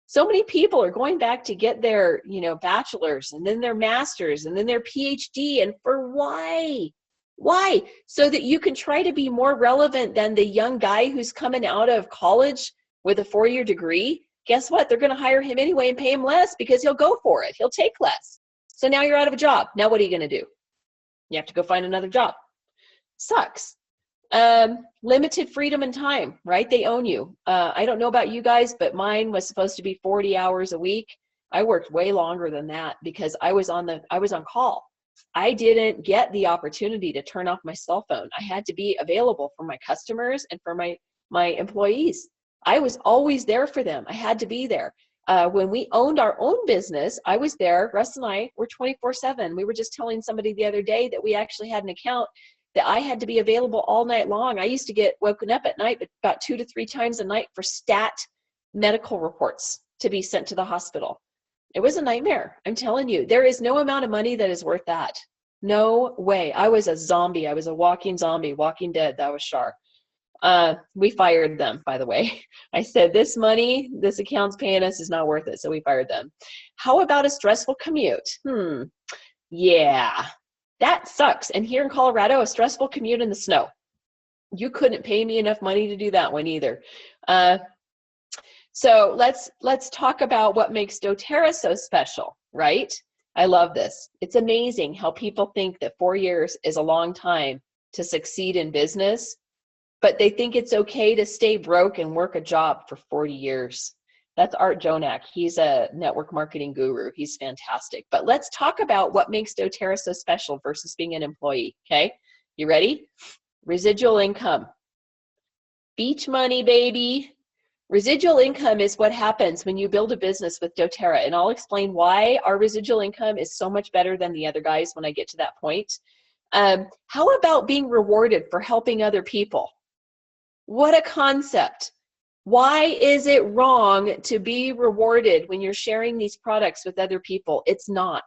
So many people are going back to get their, bachelor's and then their master's and then their PhD. And for why? Why? So that you can try to be more relevant than the young guy who's coming out of college with a 4-year degree. Guess what? They're going to hire him anyway and pay him less because he'll go for it. He'll take less. So now you're out of a job. Now what are you going to do? You have to go find another job. Sucks. Limited freedom and time, right? They own you. I don't know about you guys, but mine was supposed to be 40 hours a week. I worked way longer than that because I was on call. I didn't get the opportunity to turn off my cell phone. I had to be available for my customers and for my employees. I was always there for them. I had to be there. When we owned our own business, I was there. Russ and I were 24/7. We were just telling somebody the other day that we actually had an account that I had to be available all night long. I used to get woken up at night about 2 to 3 times a night for stat medical reports to be sent to the hospital. It was a nightmare. I'm telling you, there is no amount of money that is worth that. No way. I was a zombie. I was a walking zombie, walking dead. That was Shar. We fired them, by the way. I said, this money, this account's paying us is not worth it. So we fired them. How about a stressful commute? Yeah. That sucks. And here in Colorado, a stressful commute in the snow. You couldn't pay me enough money to do that one either. So let's talk about what makes doTERRA so special, right? I love this. It's amazing how people think that 4 years is a long time to succeed in business, but they think it's okay to stay broke and work a job for 40 years. That's Art Jonak. He's a network marketing guru. He's fantastic. But let's talk about what makes doTERRA so special versus being an employee, okay? You ready? Residual income. Beach money, baby. Residual income is what happens when you build a business with doTERRA, and I'll explain why our residual income is so much better than the other guys when I get to that point. How about being rewarded for helping other people? What a concept. Why is it wrong to be rewarded when you're sharing these products with other people? It's not.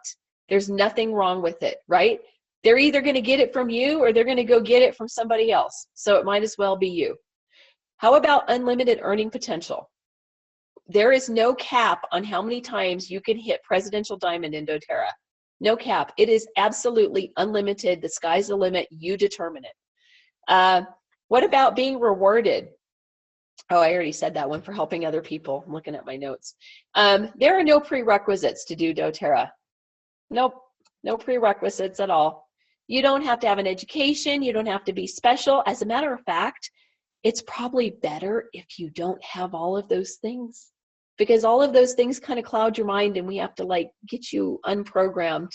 There's nothing wrong with it, right? They're either going to get it from you or they're going to go get it from somebody else. So it might as well be you. How about unlimited earning potential? There is no cap on how many times you can hit Presidential Diamond in doTERRA. No cap. It is absolutely unlimited. The sky's the limit. You determine it. What about being rewarded? Oh, I already said that one for helping other people. I'm looking at my notes. There are no prerequisites to do doTERRA. Nope, no prerequisites at all. You don't have to have an education. You don't have to be special. As a matter of fact, it's probably better if you don't have all of those things, because all of those things kind of cloud your mind and we have to like get you unprogrammed.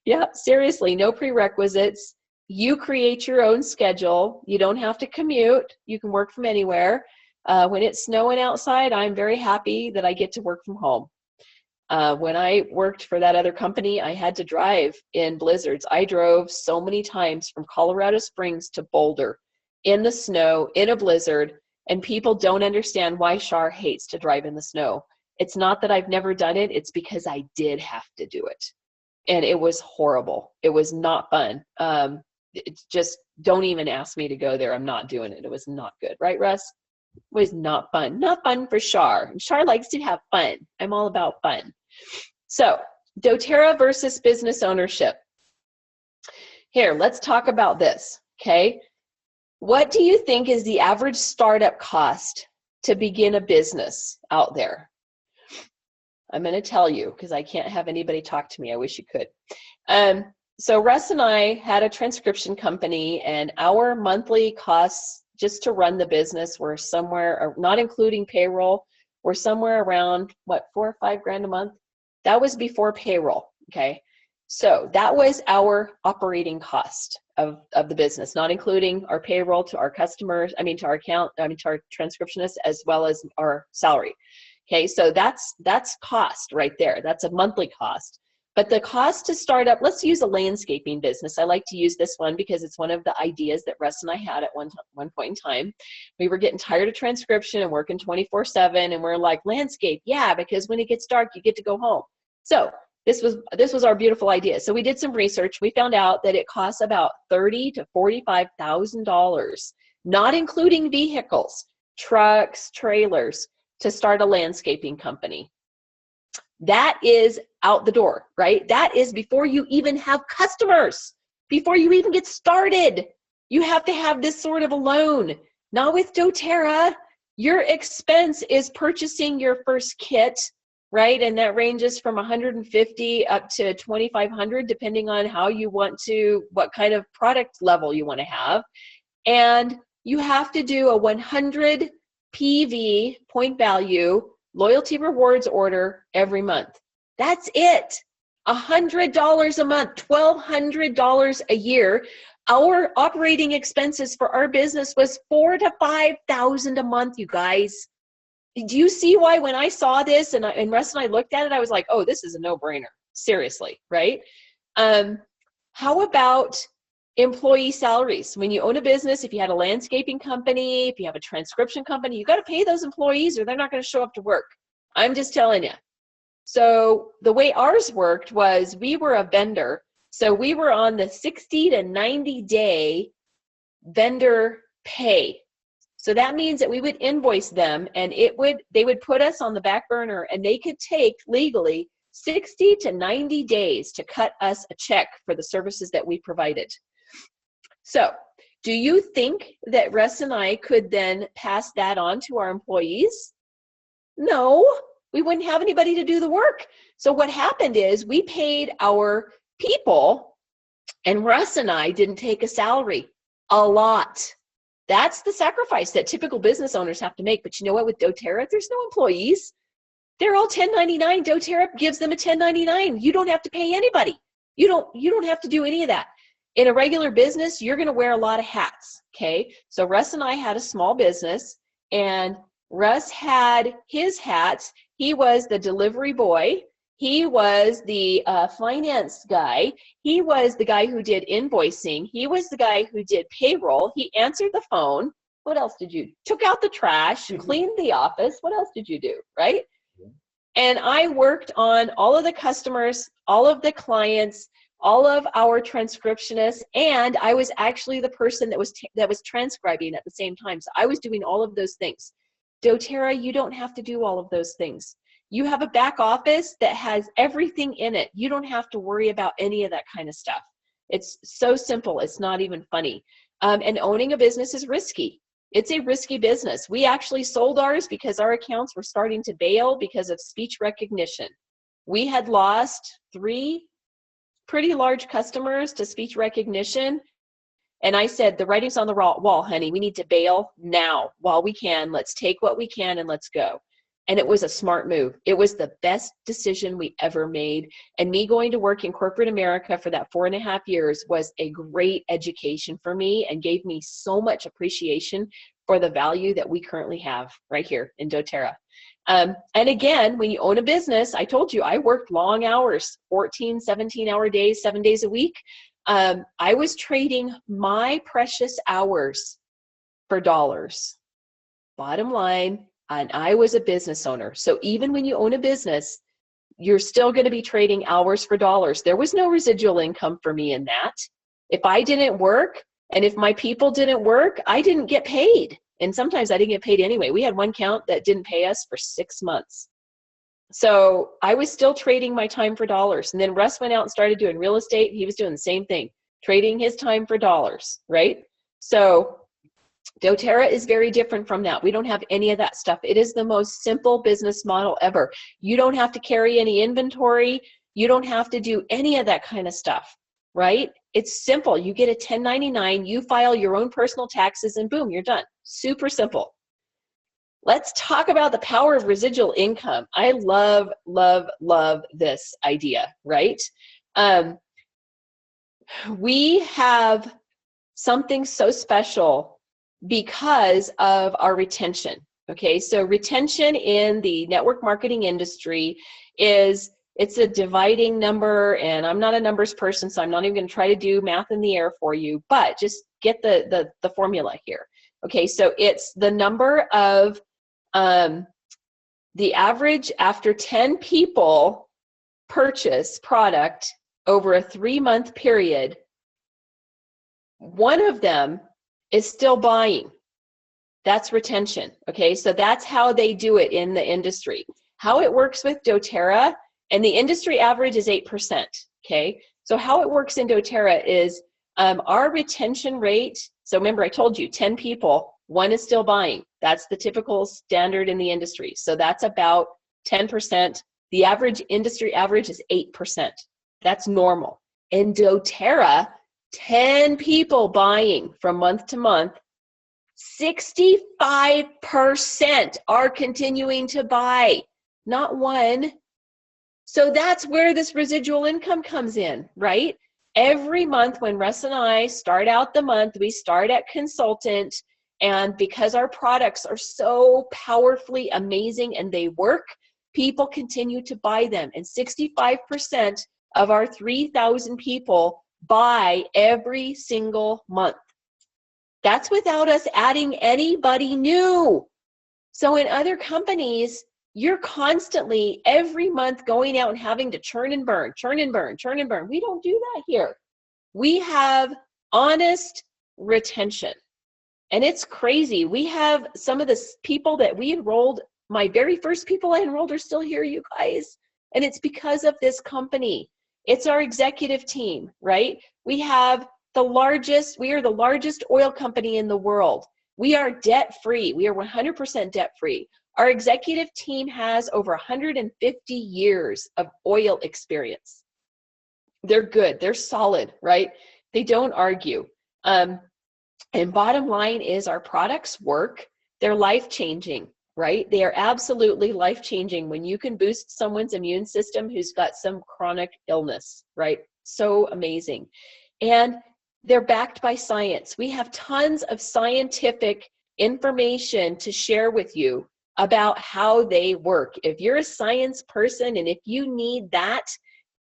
Yeah, seriously, no prerequisites. You create your own schedule. You don't have to commute. You can work from anywhere. When it's snowing outside, I'm very happy that I get to work from home. When I worked for that other company, I had to drive in blizzards. I drove so many times from Colorado Springs to Boulder in the snow, in a blizzard, and people don't understand why Shar hates to drive in the snow. It's not that I've never done it. It's because I did have to do it. And it was horrible. It was not fun. It's just, don't even ask me to go there. I'm not doing it. It was not good. Right, Russ? It was not fun. Not fun for Shar. Shar likes to have fun. I'm all about fun. So, doTERRA versus business ownership. Here, let's talk about this, okay? What do you think is the average startup cost to begin a business out there? I'm going to tell you because I can't have anybody talk to me. I wish you could. So Russ and I had a transcription company, and our monthly costs just to run the business were somewhere, not including payroll, were somewhere around, what, $4 or $5 grand a month? That was before payroll, okay? So that was our operating cost of the business, not including our payroll to our customers, to our to our transcriptionists, as well as our salary. Okay, so that's cost right there. That's a monthly cost. But the cost to start up, let's use a landscaping business. I like to use this one because it's one of the ideas that Russ and I had at one point in time. We were getting tired of transcription and working 24/7, and we're like, landscape, yeah, because when it gets dark, you get to go home. So this was our beautiful idea. So we did some research. We found out that it costs about $30,000 to $45,000, not including vehicles, trucks, trailers, to start a landscaping company. That is out the door, right? That is before you even have customers, before you even get started. You have to have this sort of a loan. Not with doTERRA. Your expense is purchasing your first kit, right? And that ranges from $150 up to $2,500, depending on how you want to, what kind of product level you want to have. And you have to do a 100 PV, point value, loyalty rewards order every month. That's it. $100 a month, $1,200 a year. Our operating expenses for our business was $4,000 to $5,000 a month, you guys. Do you see why when I saw this and Russ and I looked at it, I was like, oh, this is a no-brainer. Seriously, right? How about employee salaries? When you own a business, if you had a landscaping company, if you have a transcription company, you got to pay those employees or they're not going to show up to work. I'm just telling you. So the way ours worked was we were a vendor. So we were on the 60 to 90 day vendor pay. So that means that we would invoice them and they would put us on the back burner, and they could take legally 60 to 90 days to cut us a check for the services that we provided. So do you think that Russ and I could then pass that on to our employees? No, we wouldn't have anybody to do the work. So what happened is we paid our people, and Russ and I didn't take a salary, a lot. That's the sacrifice that typical business owners have to make. But you know what, with doTERRA, there's no employees. They're all 1099. doTERRA gives them a 1099. You don't have to pay anybody. You don't have to do any of that. In a regular business, you're going to wear a lot of hats, okay? So Russ and I had a small business, and Russ had his hats. He was the delivery boy. He was the finance guy. He was the guy who did invoicing. He was the guy who did payroll. He answered the phone. What else did you do? Took out the trash, cleaned the office. What else did you do, right? And I worked on all of the customers, all of the clients, all of our transcriptionists, and I was actually the person that was transcribing at the same time. So I was doing all of those things. doTERRA, you don't have to do all of those things. You have a back office that has everything in it. You don't have to worry about any of that kind of stuff. It's so simple. It's not even funny. And owning a business is risky. It's a risky business. We actually sold ours because our accounts were starting to bail because of speech recognition. We had lost 3 pretty large customers to speech recognition. And I said, the writing's on the wall, honey. We need to bail now while we can. Let's take what we can and let's go. And it was a smart move. It was the best decision we ever made. And me going to work in corporate America for that 4.5 years was a great education for me and gave me so much appreciation for the value that we currently have right here in doTERRA. And again, when you own a business, I told you I worked long hours, 14, 17-hour days, 7 days a week. I was trading my precious hours for dollars. Bottom line, and I was a business owner. So even when you own a business, you're still going to be trading hours for dollars. There was no residual income for me in that. If I didn't work and if my people didn't work, I didn't get paid. And sometimes I didn't get paid anyway. We had one count that didn't pay us for 6 months. So I was still trading my time for dollars. And then Russ went out and started doing real estate. He was doing the same thing, trading his time for dollars, right? So doTERRA is very different from that. We don't have any of that stuff. It is the most simple business model ever. You don't have to carry any inventory. You don't have to do any of that kind of stuff, right? It's simple. You get a 1099, you file your own personal taxes, and boom, you're done. Super simple. Let's talk about the power of residual income. I love, love, love this idea, right? We have something so special because of our retention. Okay, so retention in the network marketing industry it's a dividing number, and I'm not a numbers person, so I'm not even going to try to do math in the air for you, but just get the formula here. Okay, so it's the number of the average after 10 people purchase product over a 3-month period, one of them is still buying. That's retention. Okay, so that's how they do it in the industry. How it works with doTERRA, and the industry average is 8%. Okay, so how it works in doTERRA is our retention rate. So remember, I told you 10 people, 1 is still buying. That's the typical standard in the industry. So that's about 10%. The average industry average is 8%. That's normal. In doTERRA, 10 people buying from month to month, 65% are continuing to buy, not 1. So that's where this residual income comes in, right? Every month when Russ and I start out the month, we start at consultant, and because our products are so powerfully amazing and they work, people continue to buy them. And 65% of our 3,000 people buy every single month. That's without us adding anybody new. So in other companies, you're constantly every month going out and having to churn and burn, churn and burn, churn and burn. We don't do that here. We have honest retention. And it's crazy. We have some of the people that we enrolled, my very first people I enrolled are still here, you guys. And it's because of this company. It's our executive team, right? We are the largest oil company in the world. We are debt-free. We are 100% debt-free. Our executive team has over 150 years of oil experience. They're good, they're solid, right? They don't argue. And bottom line is our products work. They're life-changing, right? They are absolutely life-changing when you can boost someone's immune system who's got some chronic illness, right? So amazing. And they're backed by science. We have tons of scientific information to share with you about how they work. If you're a science person and if you need that,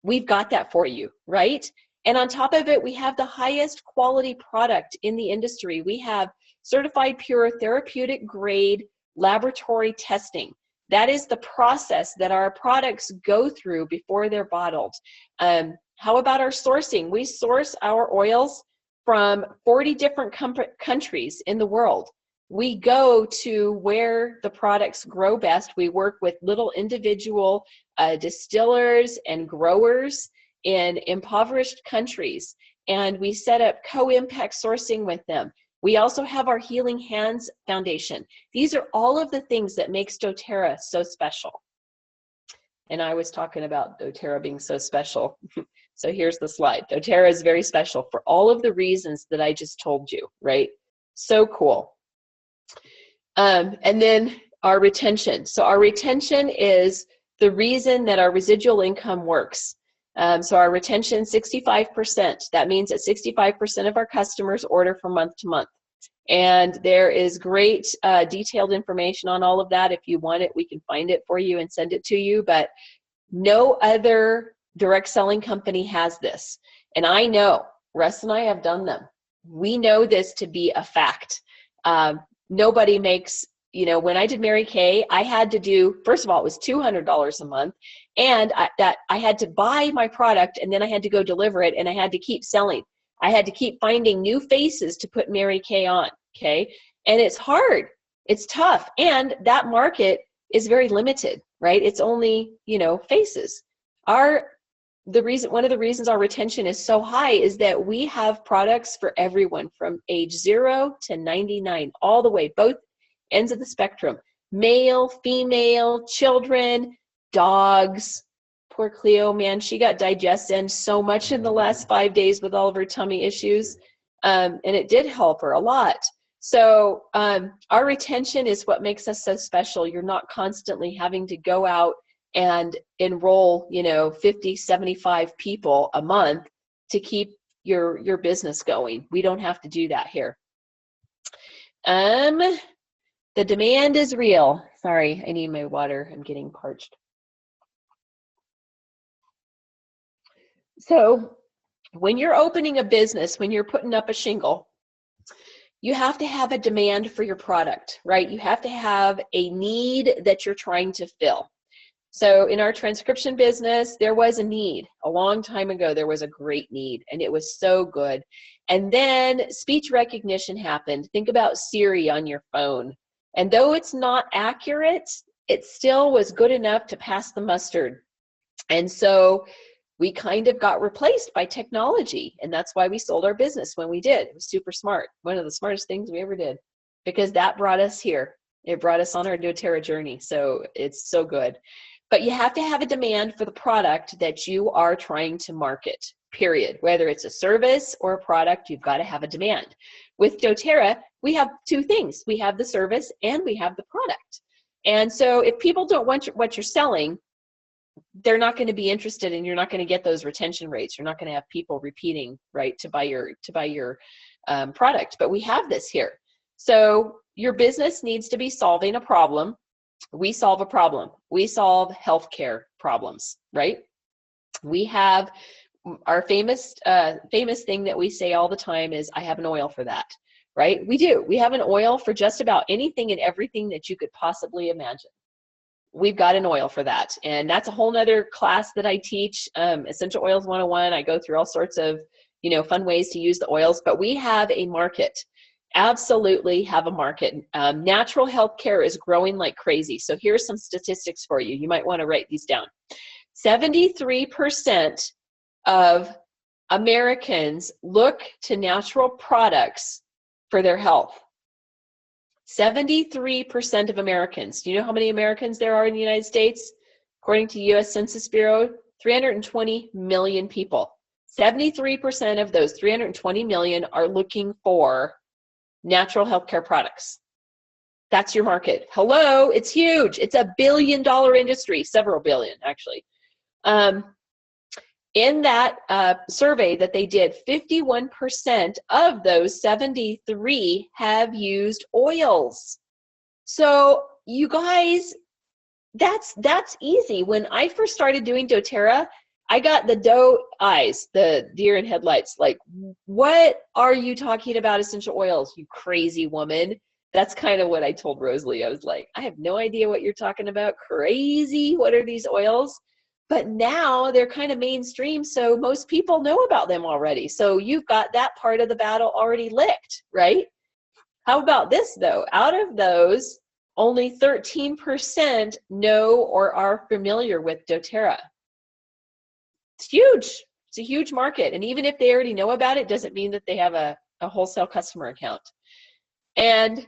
we've got that for you, right? And on top of it, we have the highest quality product in the industry. We have certified pure therapeutic grade laboratory testing. That is the process that our products go through before they're bottled. How about our sourcing? We source our oils from 40 different countries in the world. We go to where the products grow best. We work with little individual distillers and growers in impoverished countries, and we set up co-impact sourcing with them. We also have our Healing Hands Foundation. These are all of the things that makes doTERRA so special. And I was talking about doTERRA being so special. So here's the slide. doTERRA is very special for all of the reasons that I just told you, right? So cool. And then our retention. So our retention is the reason that our residual income works. So our retention, 65%. That means that 65% of our customers order from month to month. And there is great detailed information on all of that. If you want it, we can find it for you and send it to you. But no other direct selling company has this. And I know, Russ and I have done them. We know this to be a fact. Nobody makes, you know, when I did Mary Kay, I had to do, first of all, it was $200 a month. And I had to buy my product and then I had to go deliver it and I had to keep selling. I had to keep finding new faces to put Mary Kay on, okay? And it's hard, it's tough. And that market is very limited, right? It's only, you know, faces. One of the reasons our retention is so high is that we have products for everyone from age 0 to 99, all the way, both ends of the spectrum, male, female, children, dogs. Poor Cleo, man, she got digested so much in the last 5 days with all of her tummy issues, and it did help her a lot. So our retention is what makes us so special. You're not constantly having to go out and enroll, you know, 50, 75 people a month to keep your business going. We don't have to do that here. The demand is real. Sorry, I need my water. I'm getting parched. So when you're opening a business, when you're putting up a shingle, you have to have a demand for your product, right? You have to have a need that you're trying to fill. So in our transcription business, there was a need. A long time ago, there was a great need, and it was so good. And then speech recognition happened. Think about Siri on your phone. And though it's not accurate, it still was good enough to pass the mustard. And so we kind of got replaced by technology, and that's why we sold our business when we did. It was super smart. One of the smartest things we ever did, because that brought us here. It brought us on our doTERRA journey, so it's so good. But you have to have a demand for the product that you are trying to market, period. Whether it's a service or a product, you've got to have a demand. With doTERRA, we have two things. We have the service and we have the product. And so if people don't want what you're selling, they're not going to be interested, and you're not going to get those retention rates. You're not going to have people repeating, right, to buy your product. But we have this here. So your business needs to be solving a problem. We solve a problem. We solve healthcare problems, right? We have our famous thing that we say all the time is, I have an oil for that, right? We do. We have an oil for just about anything and everything that you could possibly imagine. We've got an oil for that. And that's a whole nother class that I teach, Essential Oils 101. I go through all sorts of, you know, fun ways to use the oils, but we have a market. Absolutely have a market. Natural healthcare is growing like crazy. So here's some statistics for you. You might want to write these down. 73% of Americans look to natural products for their health. 73% of Americans. Do you know how many Americans there are in the United States? According to U.S. Census Bureau, 320 million people. 73% of those 320 million are looking for natural healthcare products. That's your market. Hello, it's huge. It's $1 billion industry, several billion actually. In that survey that they did, 51% of those 73 have used oils. So you guys, that's easy. When I first started doing doTERRA, I got the doe eyes, the deer in headlights. Like, what are you talking about essential oils, you crazy woman? That's kind of what I told Rosalie. I was like, I have no idea what you're talking about. Crazy. What are these oils? But now they're kind of mainstream, so most people know about them already. So you've got that part of the battle already licked, right? How about this though? Out of those, only 13% know or are familiar with doTERRA. It's huge. It's a huge market. And even if they already know about it, doesn't mean that they have a wholesale customer account. And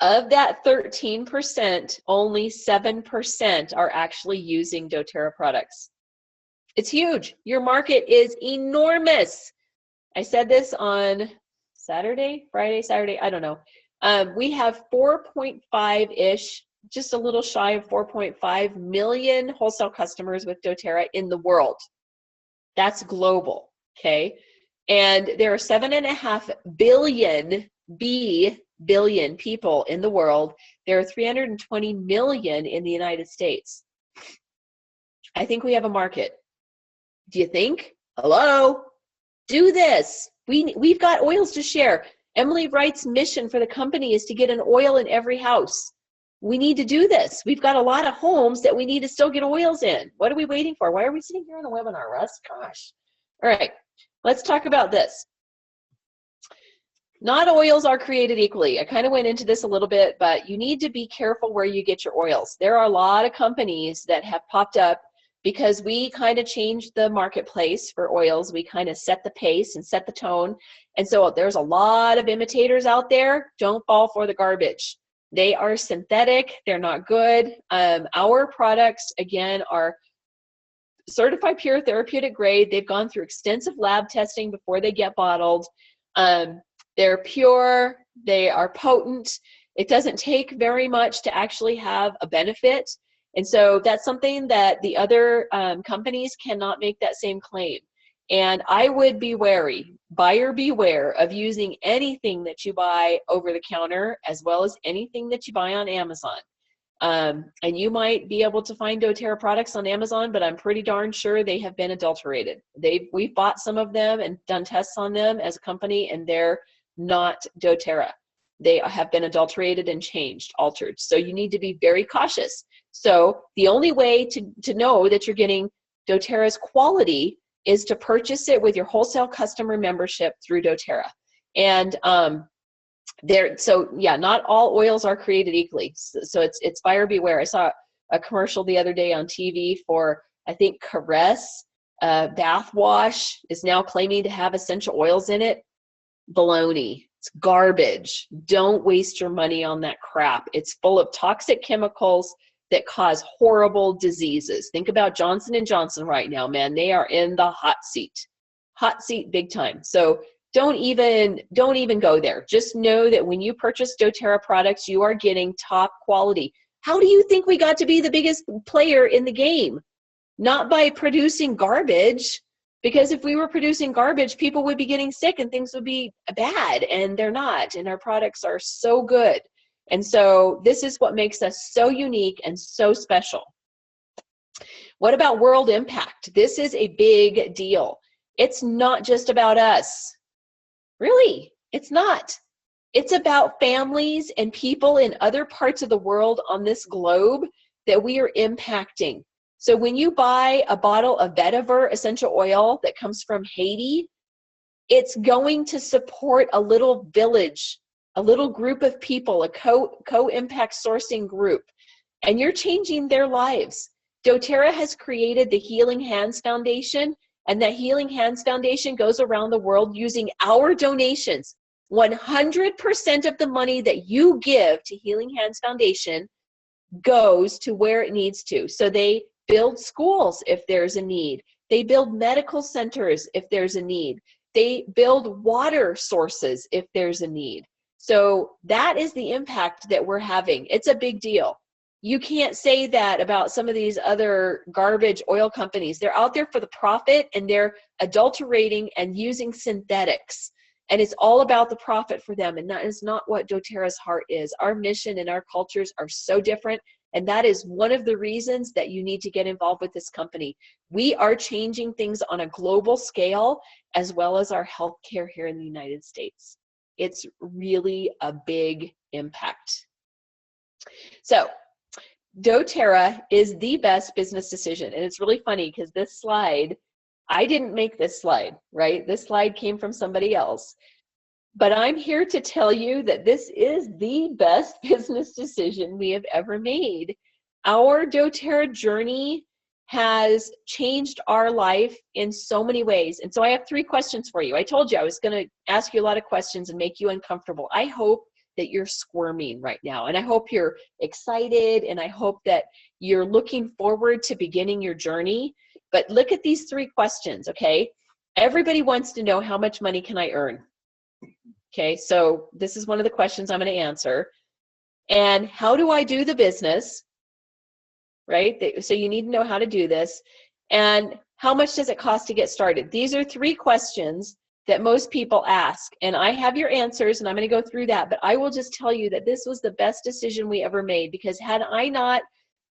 of that 13%, only 7% are actually using doTERRA products. It's huge. Your market is enormous. I said this on Saturday, I don't know. We have 4.5-ish, just a little shy of 4.5 million wholesale customers with doTERRA in the world. That's global, okay? And there are 7.5 billion people in the world. There are 320 million in the United States. I think we have a market. Do you think? Hello? Do this. We've got oils to share. Emily Wright's mission for the company is to get an oil in every house. We need to do this. We've got a lot of homes that we need to still get oils in. What are we waiting for? Why are we sitting here on a webinar, Russ? Gosh. All right, let's talk about this. Not oils are created equally. I kind of went into this a little bit, but you need to be careful where you get your oils. There are a lot of companies that have popped up because we kind of changed the marketplace for oils. We kind of set the pace and set the tone. And so there's a lot of imitators out there. Don't fall for the garbage. They are synthetic. They're not good. Our products, again, are certified pure therapeutic grade. They've gone through extensive lab testing before they get bottled. They're pure, they are potent. It doesn't take very much to actually have a benefit. And so that's something that the other companies cannot make that same claim. And I would be wary, buyer beware of using anything that you buy over the counter as well as anything that you buy on Amazon. And you might be able to find doTERRA products on Amazon, but I'm pretty darn sure they have been adulterated. We've bought some of them and done tests on them as a company, and they're not doTERRA. They have been adulterated and changed, altered. So you need to be very cautious. So the only way to know that you're getting doTERRA's quality is to purchase it with your wholesale customer membership through doTERRA. And so yeah, not all oils are created equally. So it's buyer beware. I saw a commercial the other day on TV for, I think, Caress bath wash is now claiming to have essential oils in it. Baloney. It's garbage. Don't waste your money on that crap. It's full of toxic chemicals that cause horrible diseases. Think about Johnson & Johnson right now, man. They are in the hot seat big time. So don't even go there. Just know that when you purchase doTERRA products, you are getting top quality. How do you think we got to be the biggest player in the game? Not by producing garbage, because if we were producing garbage, people would be getting sick and things would be bad, and they're not. And our products are so good. And so this is what makes us so unique and so special. What about world impact? This is a big deal. It's not just about us. Really, it's not. It's about families and people in other parts of the world on this globe that we are impacting. So when you buy a bottle of vetiver essential oil that comes from Haiti, it's going to support a little village, a little group of people, a co-impact sourcing group, and you're changing their lives. doTERRA has created the Healing Hands Foundation, and that Healing Hands Foundation goes around the world using our donations. 100% of the money that you give to Healing Hands Foundation goes to where it needs to. So they build schools if there's a need. They build medical centers if there's a need. They build water sources if there's a need. So that is the impact that we're having. It's a big deal. You can't say that about some of these other garbage oil companies. They're out there for the profit, and they're adulterating and using synthetics. And it's all about the profit for them. And that is not what doTERRA's heart is. Our mission and our cultures are so different. And that is one of the reasons that you need to get involved with this company. We are changing things on a global scale, as well as our healthcare here in the United States. It's really a big impact. So doTERRA is the best business decision. And it's really funny because this slide, I didn't make this slide, right? This slide came from somebody else. But I'm here to tell you that this is the best business decision we have ever made. Our doTERRA journey has changed our life in so many ways. And so I have 3 questions for you. I told you I was going to ask you a lot of questions and make you uncomfortable. I hope that you're squirming right now, and I hope you're excited, and I hope that you're looking forward to beginning your journey. But look at these 3 questions, okay? Everybody wants to know, how much money can I earn? Okay, so this is one of the questions I'm going to answer. And how do I do the business? Right? So you need to know how to do this. And how much does it cost to get started? These are 3 questions that most people ask. And I have your answers, and I'm going to go through that. But I will just tell you that this was the best decision we ever made, because had I not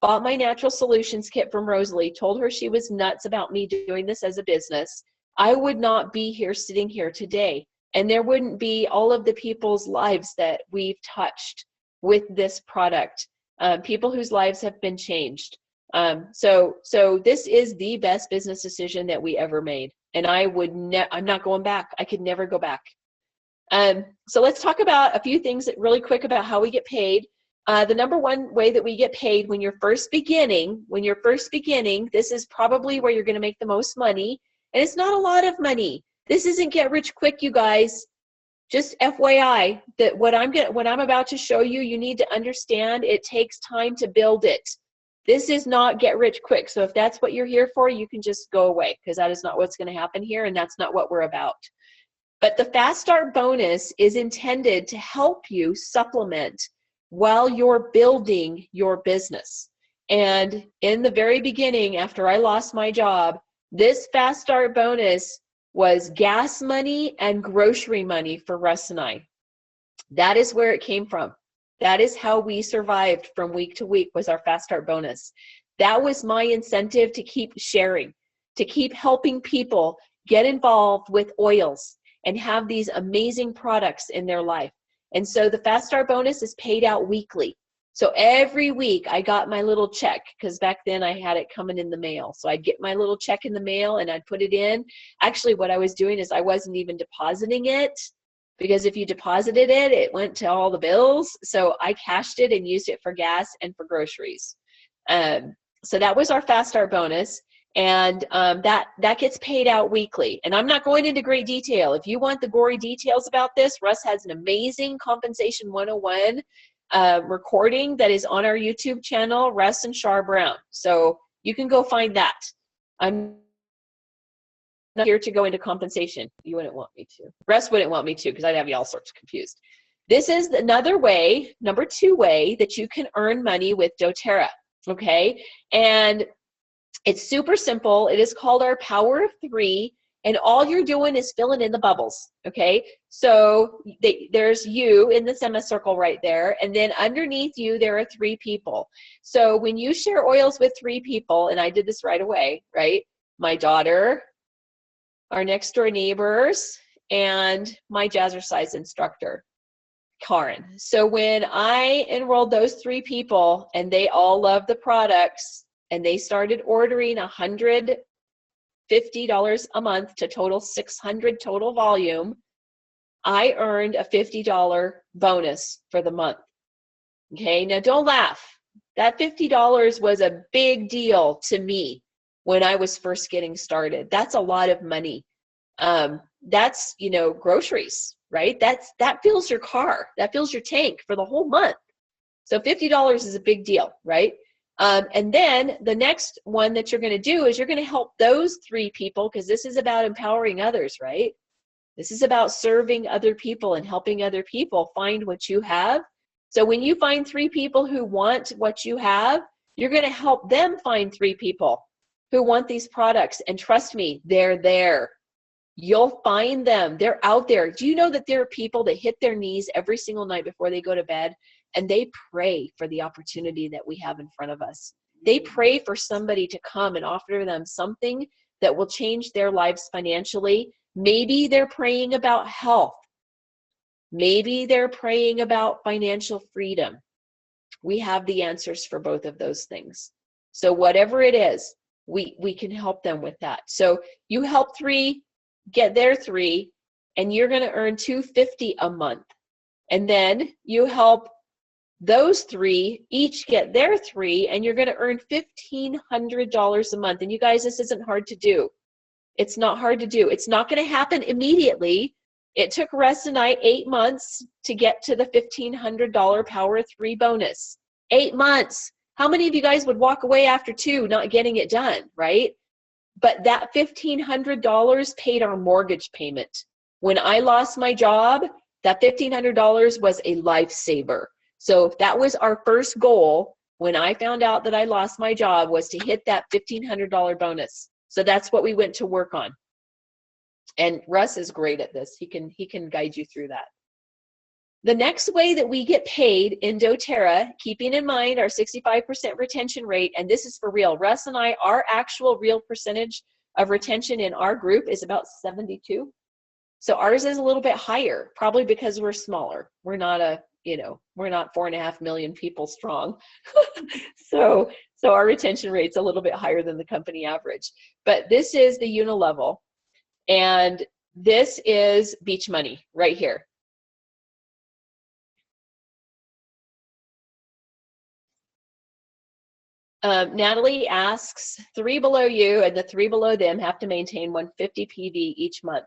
bought my Natural Solutions kit from Rosalie, told her she was nuts about me doing this as a business, I would not be here sitting here today. And there wouldn't be all of the people's lives that we've touched with this product, people whose lives have been changed. So this is the best business decision that we ever made. And I'm not going back. I could never go back. So let's talk about a few things really quick about how we get paid. The number one way that we get paid when you're first beginning, this is probably where you're going to make the most money. And it's not a lot of money. This isn't get rich quick, you guys. Just FYI, that what I'm about to show you, you need to understand it takes time to build it. This is not get rich quick. So if that's what you're here for, you can just go away, because that is not what's going to happen here, and that's not what we're about. But the Fast Start bonus is intended to help you supplement while you're building your business. And in the very beginning, after I lost my job, this Fast Start bonus was gas money and grocery money for Russ and I. That is where it came from. That is how we survived from week to week, was our Fast Start bonus. That was my incentive to keep sharing, to keep helping people get involved with oils and have these amazing products in their life. And so the Fast Start bonus is paid out weekly. So every week I got my little check, because back then I had it coming in the mail. So I'd get my little check in the mail and I'd put it in. Actually, what I was doing is I wasn't even depositing it, because if you deposited it, it went to all the bills. So I cashed it and used it for gas and for groceries. So that was our Fast Start bonus. And that gets paid out weekly. And I'm not going into great detail. If you want the gory details about this, Russ has an amazing Compensation 101 recording that is on our YouTube channel, Russ and Char Brown. So you can go find that. I'm not here to go into compensation. You wouldn't want me to. Russ wouldn't want me to, because I'd have you all sorts confused. This is another way, number 2 way, that you can earn money with doTERRA. Okay, and it's super simple. It is called our Power of 3. And all you're doing is filling in the bubbles, okay? So there's you in the semicircle right there, and then underneath you, there are 3 people. So when you share oils with 3 people, and I did this right away, right? My daughter, our next door neighbors, and my jazzercise instructor, Karen. So when I enrolled those 3 people, and they all loved the products, and they started ordering $150 a month to total $600 total volume, I earned a $50 bonus for the month. Okay, now don't laugh. That $50 was a big deal to me when I was first getting started. That's a lot of money. That's, groceries. right? That fills your car. That fills your tank for the whole month. So $50 is a big deal, right? And then the next one that you're going to do is you're going to help those 3 people, because this is about empowering others, right? This is about serving other people and helping other people find what you have. So when you find 3 people who want what you have, you're going to help them find 3 people who want these products. And trust me, they're there. You'll find them. They're out there. Do you know that there are people that hit their knees every single night before they go to bed, and they pray for the opportunity that we have in front of us? They pray for somebody to come and offer them something that will change their lives financially. Maybe they're praying about health. Maybe they're praying about financial freedom. We have the answers for both of those things. So whatever it is, we can help them with that. So you help 3 get their 3, and you're going to earn $250 a month. And then you help those 3 each get their 3, and you're going to earn $1,500 a month. And you guys, this isn't hard to do. It's not hard to do. It's not going to happen immediately. It took Russ and I 8 months to get to the $1,500 Power 3 bonus. 8 months. How many of you guys would walk away after 2 not getting it done, right? But that $1,500 paid our mortgage payment. When I lost my job, that $1,500 was a lifesaver. So that was our first goal when I found out that I lost my job, was to hit that $1,500 bonus. So that's what we went to work on. And Russ is great at this. He can guide you through that. The next way that we get paid in doTERRA, keeping in mind our 65% retention rate, and this is for real. Russ and I, our actual real percentage of retention in our group is about 72. So ours is a little bit higher, probably because we're smaller. We're not we're not 4.5 million people strong. So our retention rate's a little bit higher than the company average. But this is the unilevel, and this is beach money right here. Natalie asks, 3 below you and the 3 below them have to maintain 150 PV each month.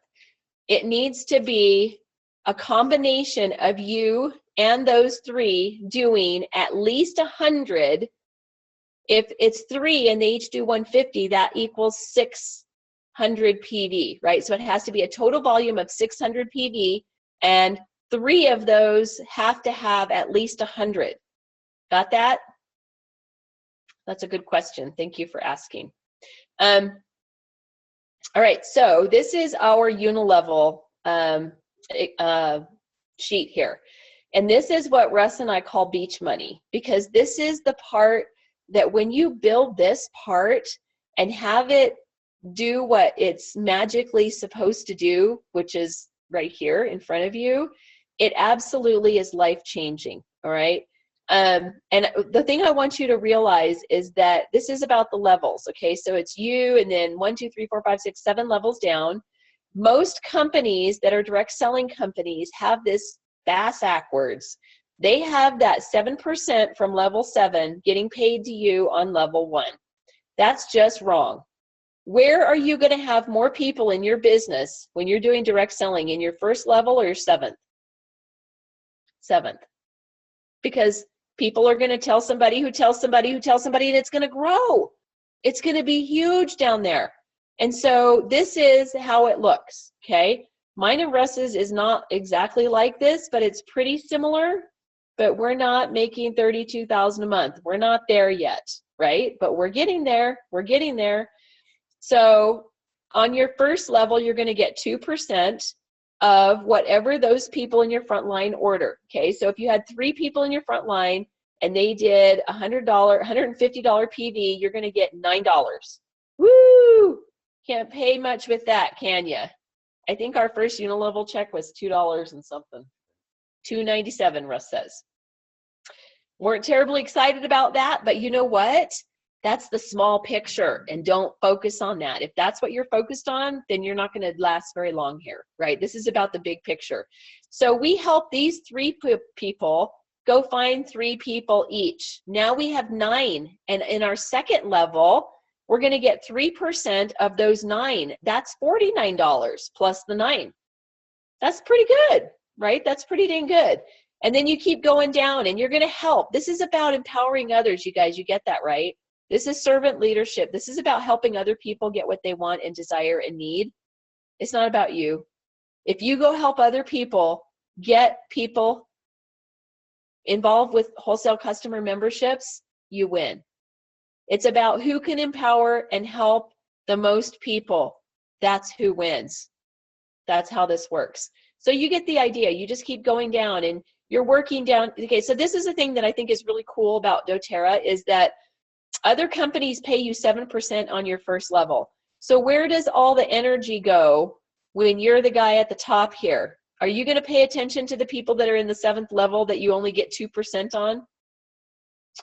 It needs to be a combination of you and those 3 doing at least 100. If it's 3 and they each do 150, that equals 600 PV, right? So it has to be a total volume of 600 PV, and 3 of those have to have at least 100. Got that? That's a good question. Thank you for asking. All right, so this is our unilevel sheet here. And this is what Russ and I call beach money, because this is the part that when you build this part and have it do what it's magically supposed to do, which is right here in front of you, it absolutely is life-changing, all right? And the thing I want you to realize is that this is about the levels, okay? So it's you, and then 1, 2, 3, 4, 5, 6, 7 levels down. Most companies that are direct selling companies have this backwards. They have that 7% from level 7 getting paid to you on level 1. That's just wrong. Where are you going to have more people in your business when you're doing direct selling, in your first level or your 7th? 7th. Because people are going to tell somebody who tells somebody who tells somebody, and it's going to grow. It's going to be huge down there. And so this is how it looks, okay? Mine and Russ's is not exactly like this, but it's pretty similar. But we're not making $32,000 a month. We're not there yet, right? But we're getting there. We're getting there. So on your first level, you're going to get 2% of whatever those people in your front line order. Okay, so if you had 3 people in your front line and they did $150 PV, you're going to get $9. Woo! Can't pay much with that, can you? I think our first unilevel check was $2 and something. $2.97, Russ says. Weren't terribly excited about that, but you know what? That's the small picture, and don't focus on that. If that's what you're focused on, then you're not going to last very long here, right? This is about the big picture. So we help these 3 people go find 3 people each. Now we have 9, and in our second level, we're going to get 3% of those 9. That's $49 plus the 9. That's pretty good, right? That's pretty dang good. And then you keep going down and you're going to help. This is about empowering others, you guys. You get that, right? This is servant leadership. This is about helping other people get what they want and desire and need. It's not about you. If you go help other people get people involved with wholesale customer memberships, you win. It's about who can empower and help the most people. That's who wins. That's how this works. So you get the idea. You just keep going down and you're working down. Okay, so this is the thing that I think is really cool about doTERRA is that other companies pay you 7% on your first level. So where does all the energy go when you're the guy at the top here? Are you going to pay attention to the people that are in the 7th level that you only get 2% on?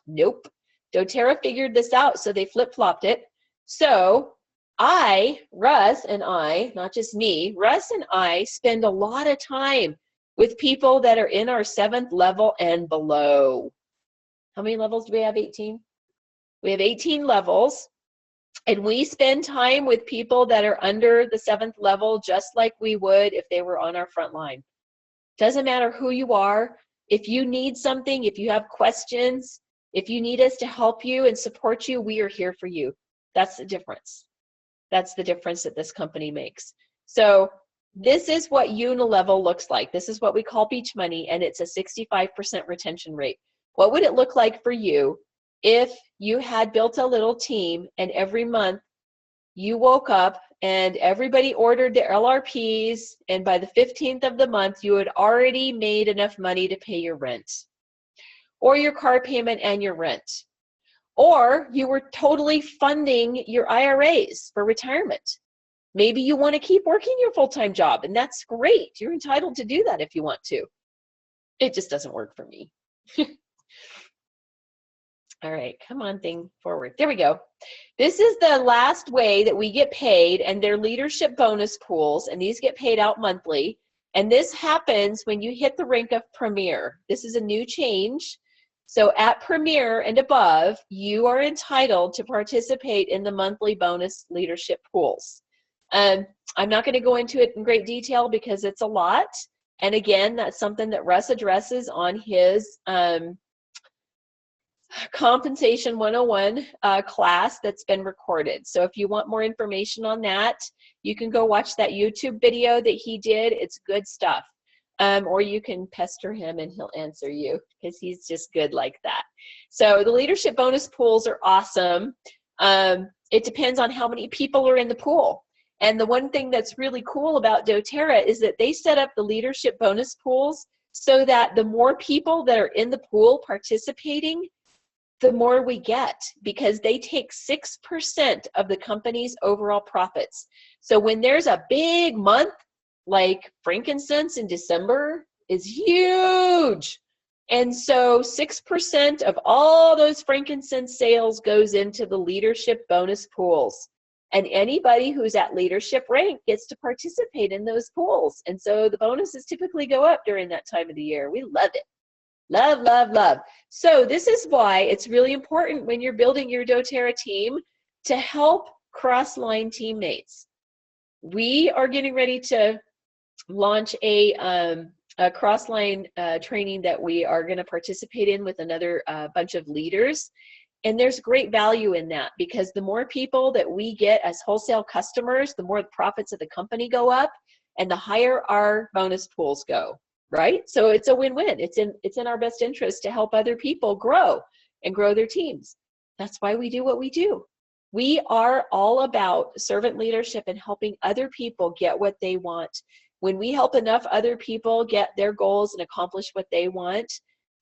Nope. doTERRA figured this out, so they flip-flopped it. So Russ and I, not just me, Russ and I spend a lot of time with people that are in our 7th level and below. How many levels do we have? 18? We have 18 levels, and we spend time with people that are under the 7th level just like we would if they were on our front line. Doesn't matter who you are. If you need something, if you have questions, if you need us to help you and support you, we are here for you. That's the difference. That's the difference that this company makes. So this is what unilevel looks like. This is what we call beach money, and it's a 65% retention rate. What would it look like for you if you had built a little team and every month you woke up and everybody ordered their LRPs, and by the 15th of the month you had already made enough money to pay your rent or your car payment and your rent? Or you were totally funding your IRAs for retirement. Maybe you want to keep working your full-time job, and that's great. You're entitled to do that if you want to. It just doesn't work for me. All right, come on, thing forward. There we go. This is the last way that we get paid, and they're leadership bonus pools, and these get paid out monthly. And this happens when you hit the rank of Premier. This is a new change. So at Premier and above, you are entitled to participate in the monthly bonus leadership pools. I'm not going to go into it in great detail because it's a lot. And again, that's something that Russ addresses on his Compensation 101 class that's been recorded. So if you want more information on that, you can go watch that YouTube video that he did. It's good stuff. Or you can pester him and he'll answer you because he's just good like that. So the leadership bonus pools are awesome. It depends on how many people are in the pool. And the one thing that's really cool about doTERRA is that they set up the leadership bonus pools so that the more people that are in the pool participating, the more we get, because they take 6% of the company's overall profits. So when there's a big month, like frankincense in December is huge. And so 6% of all those frankincense sales goes into the leadership bonus pools. And anybody who's at leadership rank gets to participate in those pools. And so the bonuses typically go up during that time of the year. We love it. Love, love, love. So this is why it's really important when you're building your doTERRA team to help cross-line teammates. We are getting ready to launch a cross-line training that we are going to participate in with another bunch of leaders. And there's great value in that because the more people that we get as wholesale customers, the more the profits of the company go up and the higher our bonus pools go, right? So it's a win-win. It's in our best interest to help other people grow and grow their teams. That's why we do what we do. We are all about servant leadership and helping other people get what they want. When we help enough other people get their goals and accomplish what they want,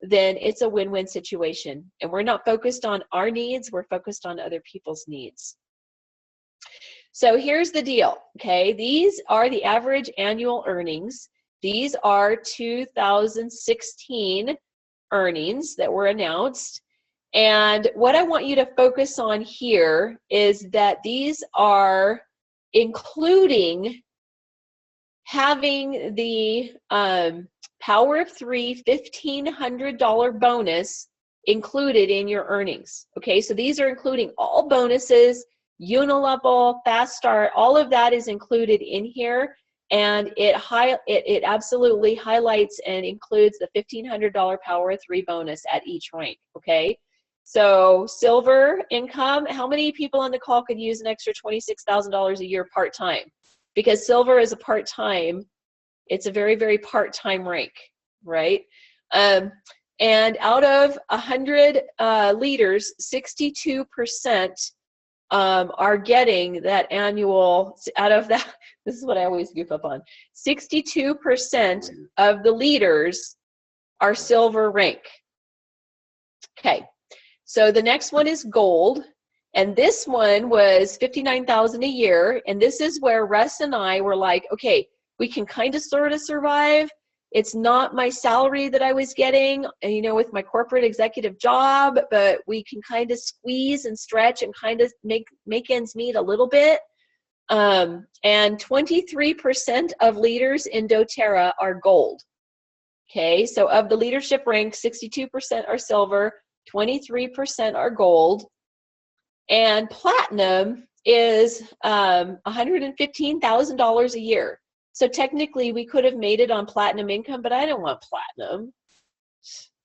then it's a win-win situation. And we're not focused on our needs, we're focused on other people's needs. So here's the deal, okay? These are the average annual earnings. These are 2016 earnings that were announced. And what I want you to focus on here is that these are including having the Power of Three $1,500 bonus included in your earnings. Okay, so these are including all bonuses, unilevel, fast start, all of that is included in here. and it absolutely highlights and includes the $1,500 Power of 3 bonus at each rank, okay? So silver income, how many people on the call could use an extra $26,000 a year part-time? Because silver is a part-time, it's a very, very part-time rank, right? And out of 100 leaders, 62% are getting that annual, out of that, this is what I always goof up on, 62% of the leaders are silver rank. Okay, so the next one is gold, and this one was $59,000 a year, and this is where Russ and I were like, okay, we can kind of sort of survive. It's not my salary that I was getting, you know, with my corporate executive job, but we can kind of squeeze and stretch and kind of make ends meet a little bit. And 23% of leaders in doTERRA are gold. Okay, so of the leadership rank, 62% are silver, 23% are gold, and platinum is $115,000 a year. So technically we could have made it on platinum income, but I don't want platinum.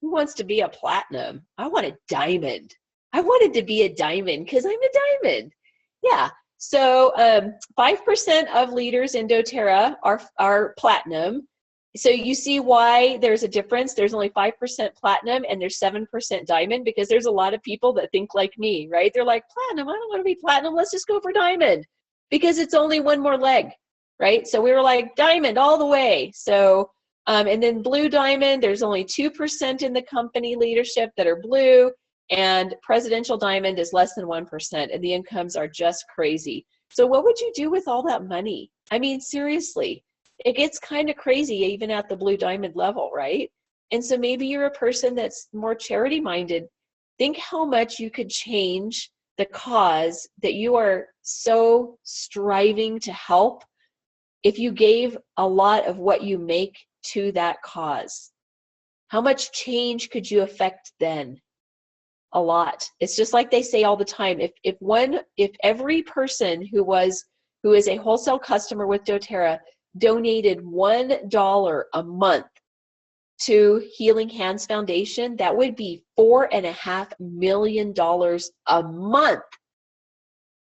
Who wants to be a platinum? I want a diamond. I wanted to be a diamond because I'm a diamond. Yeah, so 5% of leaders in doTERRA are platinum. So you see why there's a difference. There's only 5% platinum and there's 7% diamond, because there's a lot of people that think like me, right? They're like, platinum, I don't want to be platinum. Let's just go for diamond because it's only one more leg, right? So we were like diamond all the way. So, and then blue diamond, there's only 2% in the company leadership that are blue, and presidential diamond is less than 1%, and the incomes are just crazy. So what would you do with all that money? I mean, seriously. It gets kind of crazy even at the blue diamond level, right? And so maybe you're a person that's more charity minded. Think how much you could change the cause that you are so striving to help if you gave a lot of what you make to that cause. How much change could you affect then? A lot. It's just like they say all the time, if every person who is a wholesale customer with doTERRA donated $1 a month to Healing Hands Foundation, that would be $4.5 million a month.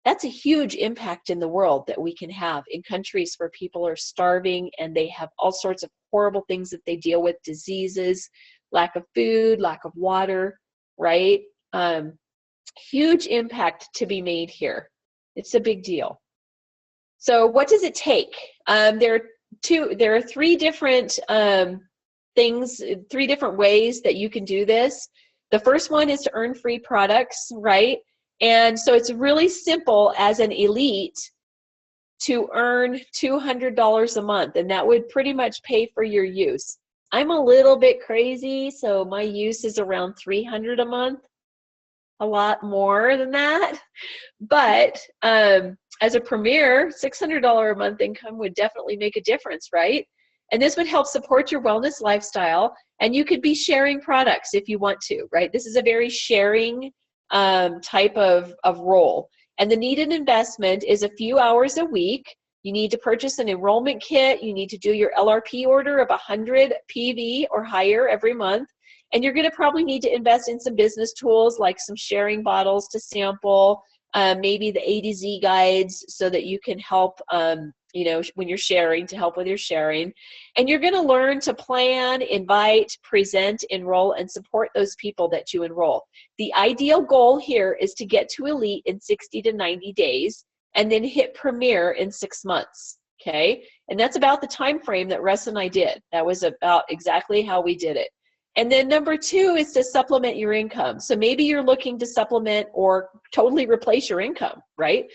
That's a huge impact in the world that we can have in countries where people are starving and they have all sorts of horrible things that they deal with, diseases, lack of food, lack of water, right? Huge impact to be made here. It's a big deal. So what does it take? There are three different things, three different ways that you can do this. The first one is to earn free products, right? And so it's really simple as an elite to earn $200 a month, and that would pretty much pay for your use. I'm a little bit crazy, so my use is around $300 a month, a lot more than that. But as a premier, $600 a month income would definitely make a difference, right? And this would help support your wellness lifestyle, and you could be sharing products if you want to, right? This is a very sharing type of role. And the needed investment is a few hours a week. You need to purchase an enrollment kit. You need to do your LRP order of 100 PV or higher every month. And you're going to probably need to invest in some business tools like some sharing bottles to sample, maybe the A to Z guides so that you can help, you know, when you're sharing, to help with your sharing. And you're going to learn to plan, invite, present, enroll, and support those people that you enroll. The ideal goal here is to get to elite in 60 to 90 days and then hit premier in 6 months, okay? And that's about the time frame that Russ and I did. That was about exactly how we did it. And then number 2 is to supplement your income. So maybe you're looking to supplement or totally replace your income, right?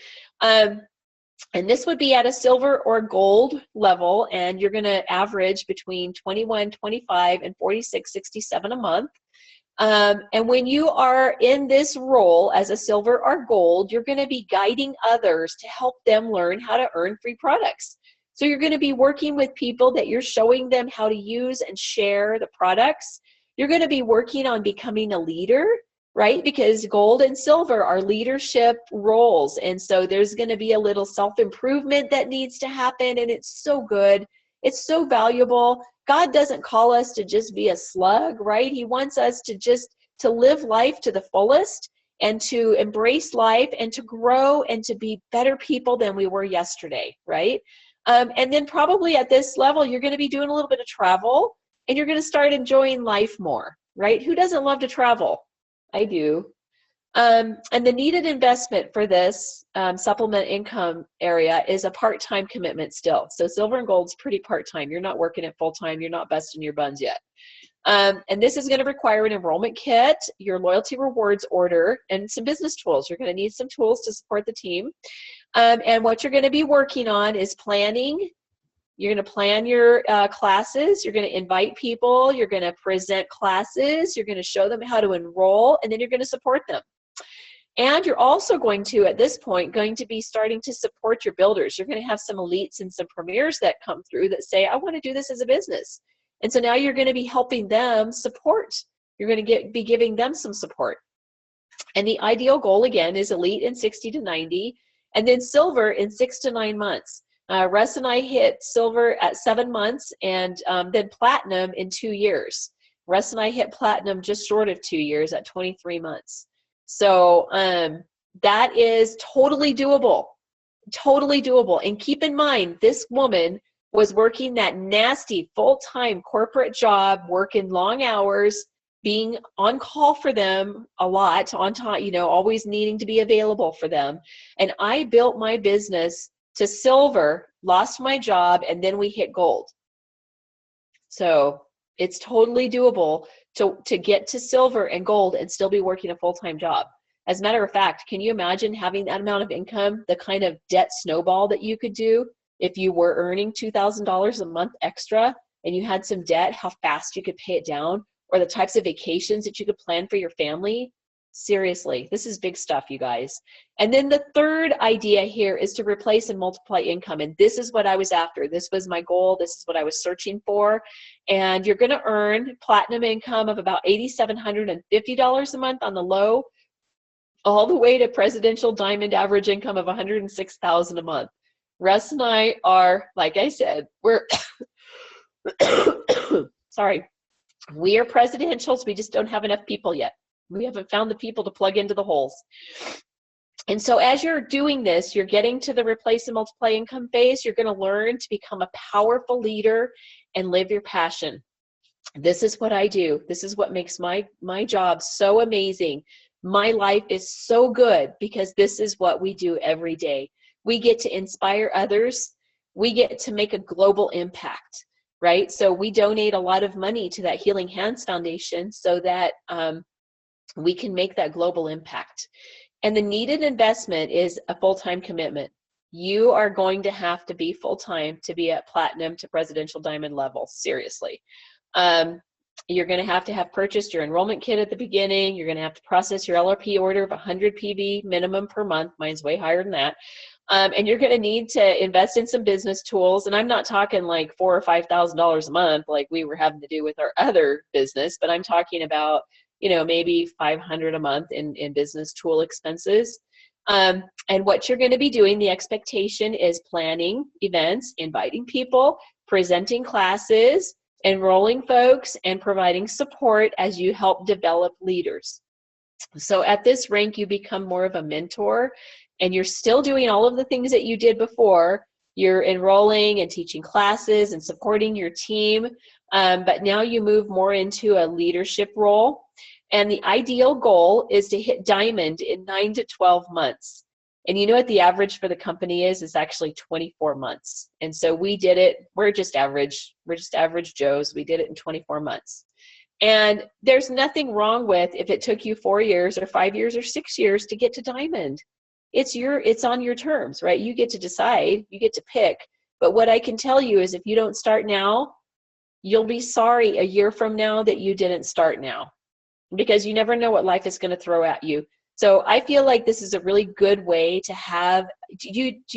And this would be at a silver or gold level, and you're going to average between $21.25 and $46.67 a month. And when you are in this role as a silver or gold, you're going to be guiding others to help them learn how to earn free products. So you're going to be working with people that you're showing them how to use and share the products. You're going to be working on becoming a leader. right? Because gold and silver are leadership roles. And so there's going to be a little self-improvement that needs to happen. And it's so good. It's so valuable. God doesn't call us to just be a slug, right? He wants us to live life to the fullest and to embrace life and to grow and to be better people than we were yesterday, right? And then probably at this level, you're going to be doing a little bit of travel and you're going to start enjoying life more, right? Who doesn't love to travel? I do. And the needed investment for this supplement income area is a part-time commitment still. So silver and gold's pretty part-time. You're not working it full-time. You're not busting your buns yet. And this is going to require an enrollment kit, your loyalty rewards order, and some business tools. You're going to need some tools to support the team. And what you're going to be working on is planning. You're going to plan your classes. You're going to invite people. You're going to present classes. You're going to show them how to enroll, and then you're going to support them. And you're also going to, at this point, going to be starting to support your builders. You're going to have some elites and some premiers that come through that say, I want to do this as a business. And so now you're going to be helping them support. You're going to be giving them some support. And the ideal goal, again, is elite in 60 to 90, and then silver in 6 to 9 months. Russ and I hit silver at 7 months, and then platinum in 2 years. Russ and I hit platinum just short of 2 years at 23 months. So that is totally doable, totally doable. And keep in mind, this woman was working that nasty full-time corporate job, working long hours, being on call for them a lot, on time, always needing to be available for them. And I built my business to silver, lost my job, and then we hit gold. So it's totally doable to get to silver and gold and still be working a full-time job. As a matter of fact, can you imagine having that amount of income, the kind of debt snowball that you could do if you were earning $2,000 a month extra and you had some debt, how fast you could pay it down, or the types of vacations that you could plan for your family? Seriously, this is big stuff, you guys. And then the third idea here is to replace and multiply income. And this is what I was after. This was my goal. This is what I was searching for. And you're going to earn platinum income of about $8,750 a month on the low, all the way to presidential diamond average income of $106,000 a month. Russ and I are, like I said, we're, sorry, we are presidentials. We just don't have enough people yet. We haven't found the people to plug into the holes. And so as you're doing this, you're getting to the replace and multiply income phase. You're going to learn to become a powerful leader and live your passion. This is what I do. This is what makes my job so amazing. My life is so good because this is what we do every day. We get to inspire others. We get to make a global impact, right? So we donate a lot of money to that Healing Hands Foundation so that we can make that global impact. And the needed investment is a full-time commitment. You are going to have to be full-time to be at platinum to presidential diamond level, seriously. You're going to have purchased your enrollment kit at the beginning. You're going to have to process your LRP order of 100 PV minimum per month. Mine's way higher than that. And you're going to need to invest in some business tools. And I'm not talking like $4,000 or $5,000 a month like we were having to do with our other business, but I'm talking about, maybe $500 a month in business tool expenses. And what you're going to be doing, the expectation is planning events, inviting people, presenting classes, enrolling folks, and providing support as you help develop leaders. So at this rank, you become more of a mentor, and you're still doing all of the things that you did before. You're enrolling and teaching classes and supporting your team, but now you move more into a leadership role. And the ideal goal is to hit diamond in 9 to 12 months. And you know what the average for the company is? It's actually 24 months. And so we did it, we're just average Joes. We did it in 24 months. And there's nothing wrong with if it took you 4 years or 5 years or 6 years to get to diamond. It's on your terms, right? You get to decide, you get to pick. But what I can tell you is if you don't start now, you'll be sorry a year from now that you didn't start now, because you never know what life is going to throw at you. So I feel like this is a really good way to have,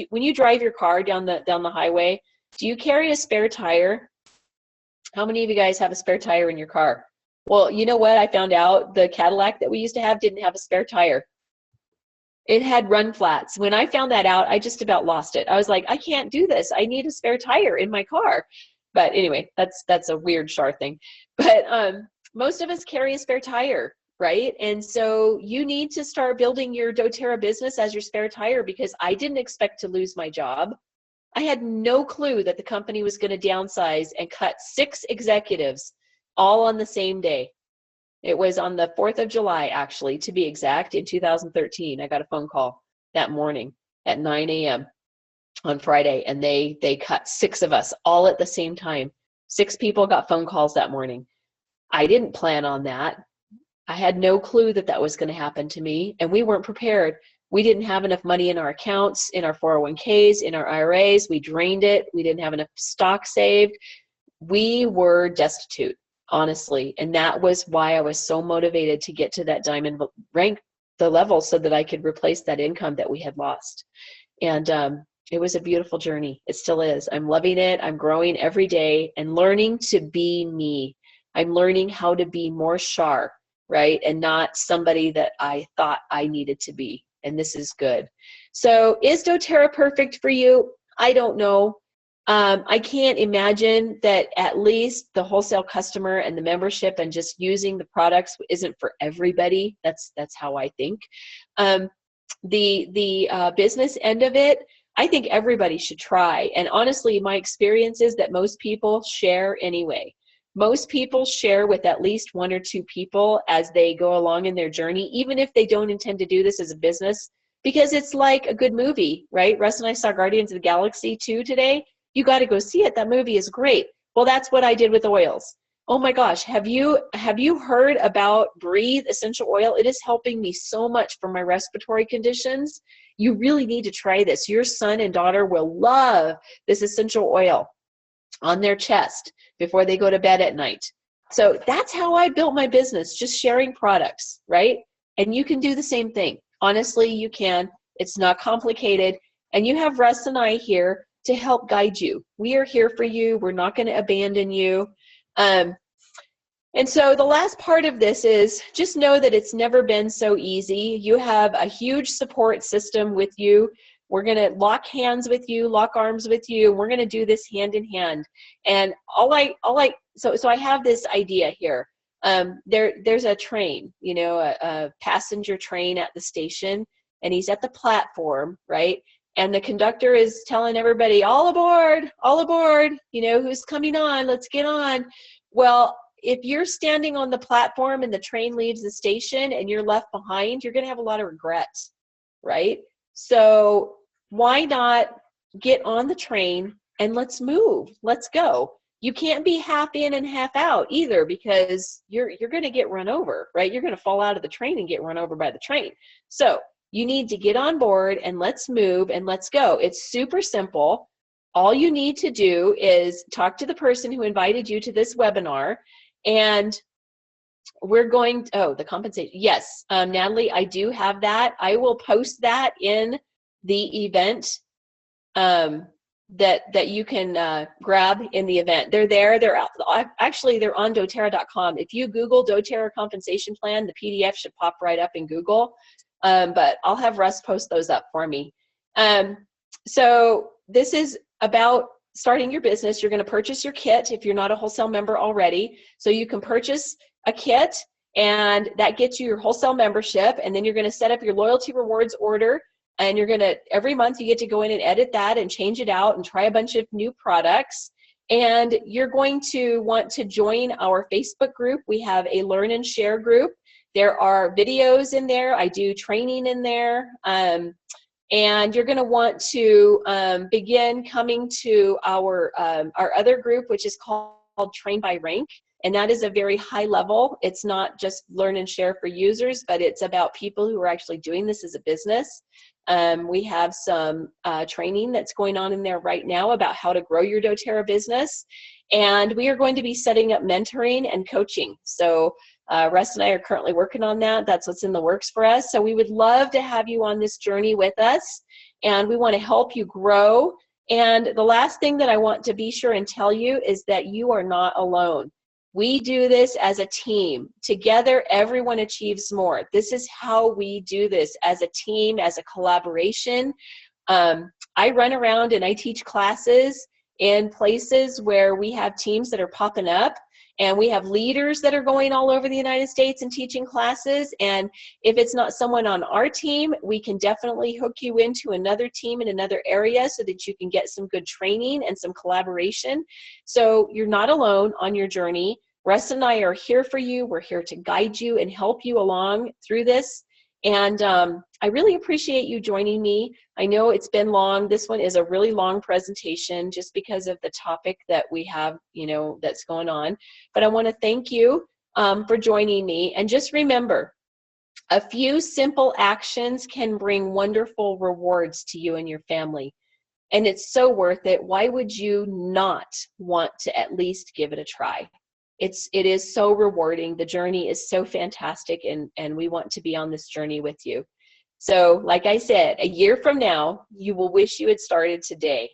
when you drive your car down the highway, do you carry a spare tire? How many of you guys have a spare tire in your car? Well, you know what? I found out the Cadillac that we used to have didn't have a spare tire. It had run flats. When I found that out, I just about lost it. I was like, I can't do this. I need a spare tire in my car. But anyway, that's a weird Char thing. But most of us carry a spare tire, right? And so you need to start building your doTERRA business as your spare tire, because I didn't expect to lose my job. I had no clue that the company was going to downsize and cut 6 executives all on the same day. It was on the 4th of July, actually, to be exact, in 2013. I got a phone call that morning at 9 a.m. on Friday, and they cut 6 of us all at the same time. 6 people got phone calls that morning. I didn't plan on that. I had no clue that that was going to happen to me, and we weren't prepared. We didn't have enough money in our accounts, in our 401ks, in our IRAs. We drained it. We didn't have enough stock saved. We were destitute, honestly, and that was why I was so motivated to get to that diamond rank, the level, so that I could replace that income that we had lost. And it was a beautiful journey. It still is. I'm loving it. I'm growing every day and learning to be me. I'm learning how to be more Char, right? And not somebody that I thought I needed to be. And this is good. So is doTERRA perfect for you? I don't know. I can't imagine that at least the wholesale customer and the membership and just using the products isn't for everybody. That's how I think. The business end of it, I think everybody should try. And honestly, my experience is that most people share anyway. Most people share with at least 1 or 2 people as they go along in their journey, even if they don't intend to do this as a business, because it's like a good movie, right? Russ and I saw Guardians of the Galaxy 2 today. You got to go see it. That movie is great. Well, that's what I did with oils. Oh my gosh, have you heard about Breathe essential oil? It is helping me so much for my respiratory conditions. You really need to try this. Your son and daughter will love this essential oil on their chest before they go to bed at night. So that's how I built my business, just sharing products, right? And you can do the same thing. Honestly, you can. It's not complicated. And you have Russ and I here to help guide you. We are here for you. We're not going to abandon you. And so the last part of this is just know that it's never been so easy. You have a huge support system with you. We're going to lock hands with you, lock arms with you. We're going to do this hand in hand. And so I have this idea here. There's a train, you know, a passenger train at the station, and he's at the platform, right? And the conductor is telling everybody, all aboard, you know, who's coming on, let's get on. Well, if you're standing on the platform and the train leaves the station and you're left behind, you're going to have a lot of regrets, right? So why not get on the train and let's move, let's go. You can't be half in and half out either, because you're going to get run over, right? You're going to fall out of the train and get run over by the train. So you need to get on board and let's move and let's go. It's super simple. All you need to do is talk to the person who invited you to this webinar, and we're going to, the compensation. Yes, Natalie, I do have that. I will post that in the event that you can grab in the event. They're there. They're out. Actually, they're on doTERRA.com. If you Google doTERRA compensation plan, the PDF should pop right up in Google. But I'll have Russ post those up for me. So this is about starting your business. You're going to purchase your kit if you're not a wholesale member already. So you can purchase a kit, and that gets you your wholesale membership. And then you're going to set up your loyalty rewards order. And you're going to, every month you get to go in and edit that and change it out and try a bunch of new products. And you're going to want to join our Facebook group. We have a learn and share group. There are videos in there. I do training in there. And you're going to want to begin coming to our other group, which is called Train by Rank. And that is a very high level. It's not just learn and share for users, but it's about people who are actually doing this as a business. We have some training that's going on in there right now about how to grow your doTERRA business. And we are going to be setting up mentoring and coaching. So Russ and I are currently working on that. That's what's in the works for us. So we would love to have you on this journey with us. And we want to help you grow. And the last thing that I want to be sure and tell you is that you are not alone. We do this as a team. Together, everyone achieves more. This is how we do this as a team, as a collaboration. I run around and I teach classes in places where we have teams that are popping up, and we have leaders that are going all over the United States and teaching classes. And if it's not someone on our team, we can definitely hook you into another team in another area so that you can get some good training and some collaboration. So you're not alone on your journey. Russ and I are here for you. We're here to guide you and help you along through this. And I really appreciate you joining me. I know it's been long. This one is a really long presentation just because of the topic that we have, you know, that's going on. But I want to thank you for joining me. And just remember, a few simple actions can bring wonderful rewards to you and your family. And it's so worth it. Why would you not want to at least give it a try? It is so rewarding. The journey is so fantastic, and we want to be on this journey with you. So like I said, a year from now, you will wish you had started today.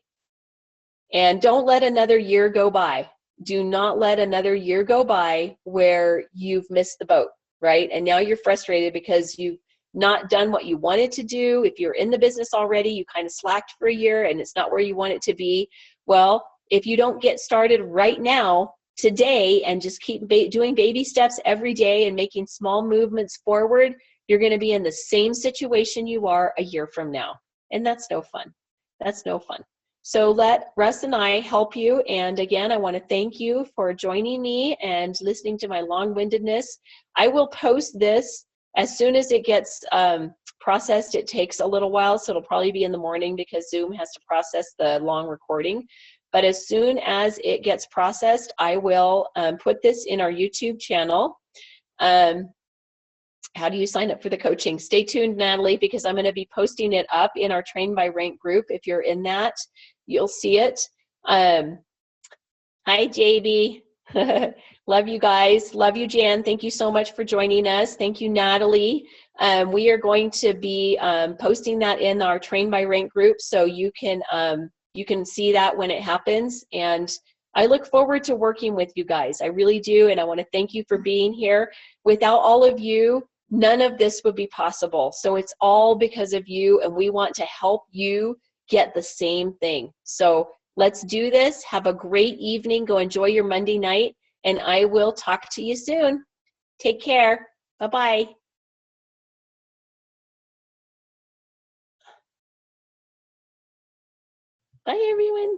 And don't let another year go by. Do not let another year go by where you've missed the boat, right? And now you're frustrated because you've not done what you wanted to do. If you're in the business already, you kind of slacked for a year and it's not where you want it to be. Well, if you don't get started right now, today, and just keep doing baby steps every day and making small movements forward, you're going to be in the same situation you are a year from now. And that's no fun. That's no fun. So let Russ and I help you. And again, I want to thank you for joining me and listening to my long-windedness. I will post this as soon as it gets processed. It takes a little while, so it'll probably be in the morning because Zoom has to process the long recording. But as soon as it gets processed, I will put this in our YouTube channel. How do you sign up for the coaching? Stay tuned, Natalie, because I'm going to be posting it up in our Train by Rank group. If you're in that, you'll see it. Hi, JB. Love you guys. Love you, Jan. Thank you so much for joining us. Thank you, Natalie. We are going to be posting that in our Train by Rank group, so you can see that when it happens. And I look forward to working with you guys. I really do. And I want to thank you for being here. Without all of you, none of this would be possible. So it's all because of you, and we want to help you get the same thing. So let's do this. Have a great evening. Go enjoy your Monday night, and I will talk to you soon. Take care. Bye-bye. Bye, everyone.